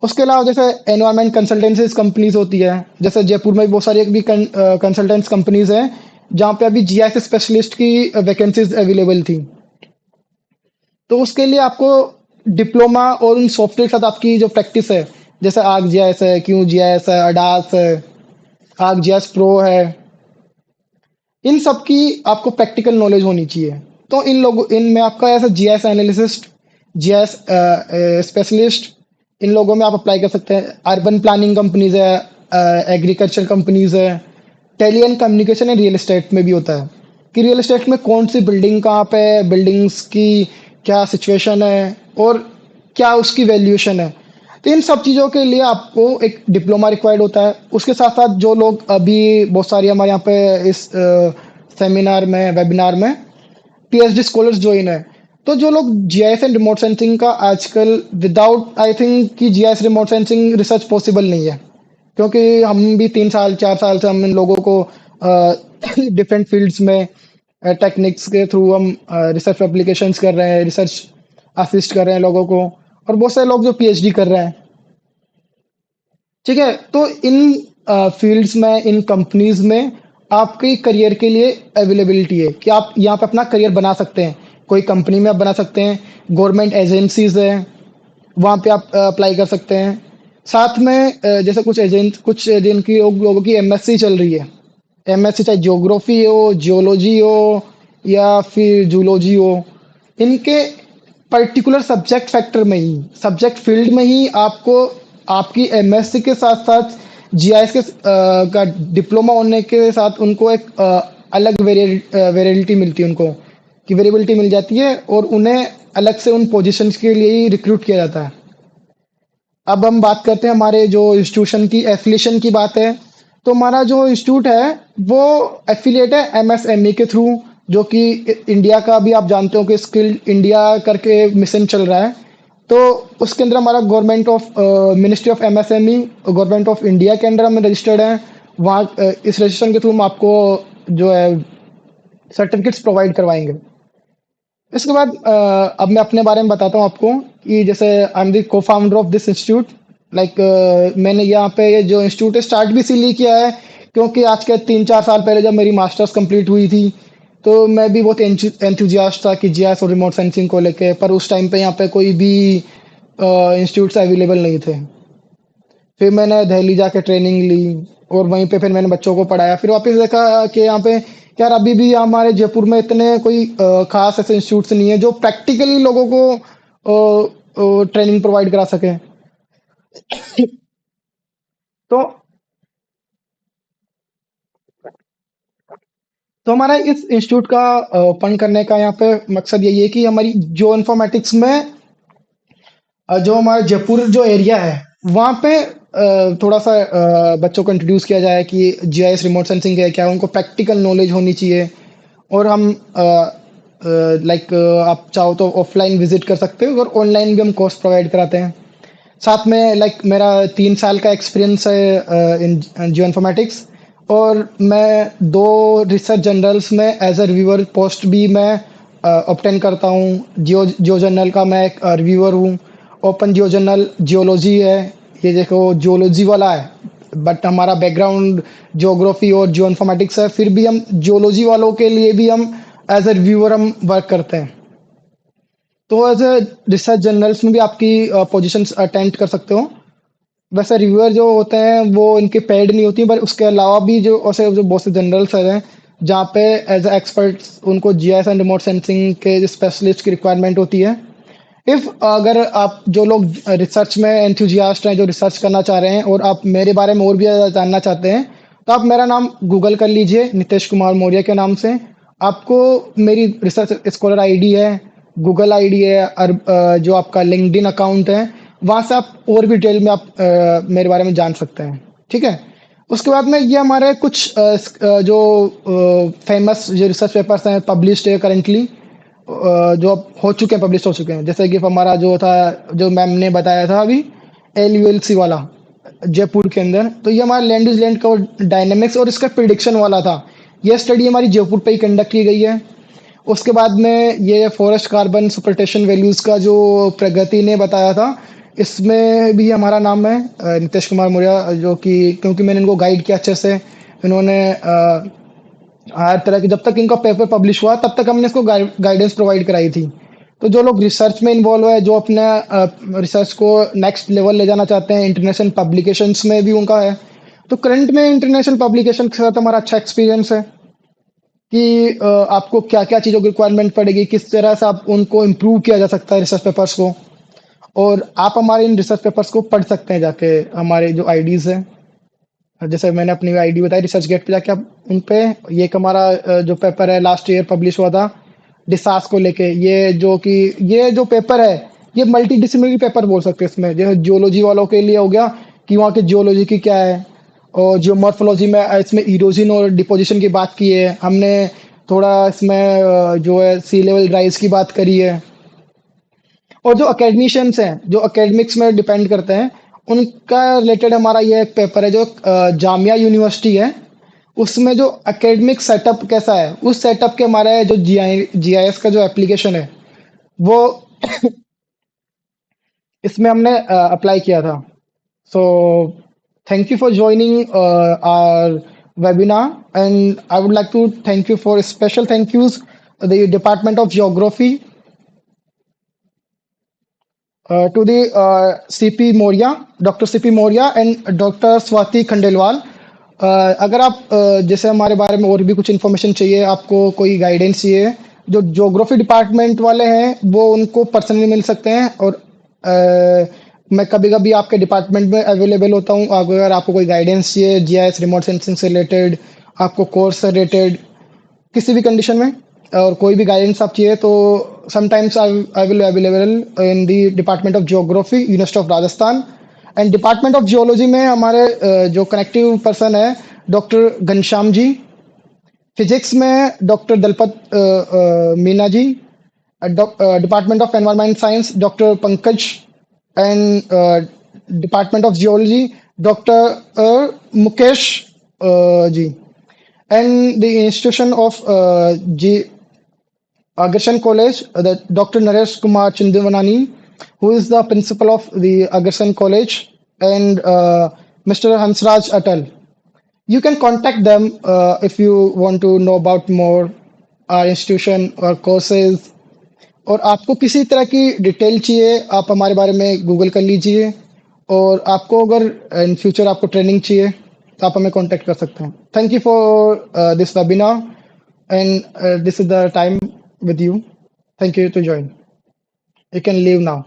उसके अलावा जैसे एनवायरमेंट कंसल्टेंसीज कंपनीज होती है, जैसे जयपुर में बहुत सारी भी कंसल्टेंट्स कंपनीज हैं जहाँ पे अभी जीआईएस स्पेशलिस्ट की वैकेंसीज अवेलेबल थी। तो उसके लिए आपको डिप्लोमा और उन सॉफ्टवेयर के साथ आपकी जो प्रैक्टिस है, जैसे आर्क जीआईएस है, क्यू जीआईएस है, अडास है, आर्क जीआईएस प्रो है, इन सब की आपको प्रैक्टिकल नॉलेज होनी चाहिए। तो इनमें आपका ऐसा जीआईएस एनालिसिस्ट, जीआईएस स्पेशलिस्ट, इन लोगों में आप अप्लाई कर सकते हैं। अर्बन प्लानिंग कंपनीज है, एग्रीकल्चर कंपनीज है, tele and communication and real estate में भी होता है कि रियल एस्टेट में कौन सी बिल्डिंग कहाँ पे है, बिल्डिंग्स की क्या सिचुएशन है और क्या उसकी वैल्यूएशन है। तो इन सब चीज़ों के लिए आपको एक डिप्लोमा रिक्वायर्ड होता है। उसके साथ साथ जो लोग अभी बहुत सारी हमारे यहाँ पे इस सेमिनार में, वेबिनार में पीएचडी स्कॉलर्स ज्वाइन है, तो जो लोग जीआईएस एंड रिमोट सेंसिंग का आजकल विदाउट आई थिंक कि GIS remote sensing research possible नहीं है, क्योंकि हम भी 3-4 साल से हम इन लोगों को डिफरेंट फील्ड्स में टेक्निक्स के थ्रू हम रिसर्च एप्लीकेशंस कर रहे हैं, रिसर्च असिस्ट कर रहे हैं लोगों को, और बहुत सारे लोग जो पीएचडी कर रहे हैं। ठीक है, तो इन फील्ड्स में, इन कंपनीज में आपके करियर के लिए अवेलेबिलिटी है कि आप यहाँ पे अपना करियर बना सकते हैं। कोई कंपनी में आप बना सकते हैं, गवर्नमेंट एजेंसीज है वहाँ पे आप अप्लाई कर सकते हैं। साथ में जैसे कुछ जिनकी लोगों की एमएससी चल रही है, एमएससी चाहे ज्योग्राफी हो, जियोलॉजी हो या फिर जूलॉजी हो, इनके पर्टिकुलर सब्जेक्ट फैक्टर में ही, सब्जेक्ट फील्ड में ही आपको आपकी एमएससी के साथ साथ जीआईएस के का डिप्लोमा होने के साथ उनको एक अलग वेरिएबिलिटी मिलती है, उनको की वेरिएबिलिटी मिल जाती है और उन्हें अलग से उन पोजीशंस के लिए ही रिक्रूट किया जाता है। अब हम बात करते हैं हमारे जो इंस्टीट्यूशन की एफिलिएशन की बात है, तो हमारा जो इंस्टीट्यूट है वो एफिलिएट है एमएसएमई के थ्रू, जो कि इंडिया का भी आप जानते हो कि स्किल इंडिया करके मिशन चल रहा है। तो उसके अंदर हमारा government of ministry of MSME government of India के अंदर हम रजिस्टर्ड हैं। वहाँ इस रजिस्ट्रेशन के थ्रू हम आपको जो है सर्टिफिकेट्स प्रोवाइड करवाएंगे। इसके बाद अब मैं अपने बारे में बताता हूँ आपको कि जैसे आई एम द को फाउंडर ऑफ दिस इंस्टीट्यूट। मैंने यहाँ पे ये जो इंस्टीट्यूट है स्टार्ट भी इसीलिए किया है क्योंकि आज के 3-4 साल पहले जब मेरी मास्टर्स कंप्लीट हुई थी तो मैं भी बहुत एंथुजियास्ट था कि जीआईएस और रिमोट सेंसिंग को लेके, पर उस टाइम पे यहाँ पे कोई भी इंस्टीट्यूट्स अवेलेबल नहीं थे। फिर मैंने दिल्ली जाके ट्रेनिंग ली और वहीं पे फिर मैंने बच्चों को पढ़ाया। फिर वापस देखा कि यहाँ पे यार अभी भी हमारे जयपुर में इतने कोई खास ऐसे इंस्टीट्यूट्स नहीं है जो प्रैक्टिकली लोगों को ट्रेनिंग प्रोवाइड करा सके। तो हमारा इस इंस्टीट्यूट का ओपन करने का यहाँ पे मकसद यही है कि हमारी जियो इन्फॉर्मेटिक्स में जो हमारा जयपुर जो एरिया है वहाँ पे थोड़ा सा बच्चों को इंट्रोड्यूस किया जाए कि जीआईएस रिमोट सेंसिंग है क्या, उनको प्रैक्टिकल नॉलेज होनी चाहिए। और हम आप चाहो तो ऑफलाइन विजिट कर सकते हो और ऑनलाइन भी हम कोर्स प्रोवाइड कराते हैं। साथ में मेरा 3 साल का एक्सपीरियंस है इन जियो इन्फॉर्मेटिक्स और मैं 2 रिसर्च जर्नल्स में एज अ रिव्यूअर पोस्ट भी मैं ऑब्टेन करता हूँ। जियो जर्नल का मैं एक रिव्यूअर हूँ। ओपन जियो जर्नल जियोलॉजी है, ये देखो जियोलॉजी वाला है, बट हमारा बैकग्राउंड जियोग्राफी और जियो इन्फॉर्मेटिक्स है। फिर भी हम जियोलॉजी वालों के लिए भी हम एज अ रिव्यूअर हम वर्क करते हैं। तो एज अ रिसर्च जर्नल्स में भी आपकी पोजीशंस अटेंड कर सकते हो। वैसे रिव्यूअर जो होते हैं वो इनकी पेड नहीं होती, पर उसके अलावा भी जो ऐसे जो बहुत से जर्नल्स हैं जहाँ पे एज अ एक्सपर्ट्स उनको जीआईएस एंड रिमोट सेंसिंग के स्पेशलिस्ट की रिक्वायरमेंट होती है। अगर आप जो लोग रिसर्च में एंथुजियास्ट हैं, जो रिसर्च करना चाह रहे हैं और आप मेरे बारे में और भी ज़्यादा जानना चाहते हैं, तो आप मेरा नाम गूगल कर लीजिए नितेश कुमार मौर्य के नाम से। आपको मेरी रिसर्च स्कॉलर आईडी है, गूगल आईडी है और जो आपका लिंक्डइन अकाउंट है, वहाँ से आप और भी डिटेल में आप मेरे बारे में जान सकते हैं। ठीक है। उसके बाद में ये हमारे कुछ जो फेमस जो रिसर्च पेपर्स हैं पब्लिश्ड है करेंटली, जो अब हो चुके हैं, पब्लिश हो चुके हैं। जैसे कि हमारा जो था, जो मैम ने बताया था अभी, एलयूएलसी वाला जयपुर के अंदर, तो ये हमारा लैंड यूज लैंड का डायनेमिक्स और इसका प्रिडिक्शन वाला था। ये स्टडी हमारी जयपुर पे ही कंडक्ट की गई है। उसके बाद में ये फॉरेस्ट कार्बन सुपरटेशन वैल्यूज का जो प्रगति ने बताया था, इसमें भी हमारा नाम है नितेश कुमार मौर्य, जो कि क्योंकि मैंने इनको गाइड किया अच्छे से। इन्होंने हर तरह की, जब तक इनका पेपर पब्लिश हुआ तब तक हमने इसको गाइडेंस प्रोवाइड कराई थी। तो जो लोग रिसर्च में इन्वॉल्व है, जो अपने रिसर्च को नेक्स्ट लेवल ले जाना चाहते हैं, इंटरनेशनल पब्लिकेशंस में भी उनका है। तो करंट में इंटरनेशनल पब्लिकेशन के साथ हमारा अच्छा एक्सपीरियंस है कि आपको क्या क्या चीज़ों की रिक्वायरमेंट पड़ेगी, किस तरह से आप उनको इम्प्रूव किया जा सकता है रिसर्च पेपर्स को। और आप हमारे इन रिसर्च पेपर्स को पढ़ सकते हैं जाके, हमारे जो आईडीज़ हैं, जैसे मैंने अपनी आईडी बताई रिसर्च गेट पे जाके आप उन पे, ये हमारा जो पेपर है लास्ट ईयर पब्लिश हुआ था डिसास को लेके, ये जो पेपर है ये मल्टी डिसिप्लिनरी पेपर बोल सकते हैं। इसमें जो जियोलॉजी वालों के लिए हो गया कि वहाँ की जियोलॉजी की क्या है, और जियोमॉर्फोलॉजी में इसमें इरोजन और डिपोजिशन की बात की है हमने। थोड़ा इसमें जो है सी लेवल राइज की बात करी है। और जो अकेडमिशियंस हैं, जो अकेडमिक्स में डिपेंड करते हैं, उनका रिलेटेड हमारा ये एक पेपर है जो जामिया यूनिवर्सिटी है, उसमें जो एकेडमिक सेटअप कैसा है, उस सेटअप के हमारा जो जीआईएस का जो एप्लीकेशन है वो इसमें हमने अप्लाई किया था। So thank you for joining our webinar, and I would like to thank you for special thank yous the Department of Geography, to the CP Moria, Dr. CP Moria and Dr. Swati Khandelwal। अगर आप जैसे हमारे बारे में और भी कुछ information चाहिए, आपको कोई गाइडेंस चाहिए, जो ज्योग्राफी डिपार्टमेंट वाले हैं वो उनको पर्सनली मिल सकते हैं, और मैं कभी कभी आपके डिपार्टमेंट में अवेलेबल होता हूँ। अगर आपको कोई गाइडेंस चाहिए जीआईएस रिमोट सेंसिंग से रिलेटेड, आपको कोर्स से रिलेटेड किसी भी कंडीशन में, और कोई भी गाइडेंस आप चाहिए, तो sometimes I will available in the department of geography, university of Rajasthan. And department of geology में हमारे जो कनेक्टिव पर्सन है डॉक्टर घनश्याम जी, फिजिक्स में doctor Dalpat Meena ji, department of environment science doctor Pankaj, and department of geology doctor Mukesh ji, and the institution of G. Agarsen College, Dr. Naresh Kumar Chindavanani, who is the principal of the Agarsen College, and Mr. Hansraj Atal. You can contact them if you want to know about more our institution or courses, और आपको किसी तरह की detail चाहिए आप हमारे बारे में गूगल कर लीजिए, और आपको अगर इन फ्यूचर आपको ट्रेनिंग चाहिए तो आप हमें कांटेक्ट कर सकते हैं. Thank you for this webinar, and this is the time with you. Thank you to join. You can leave now.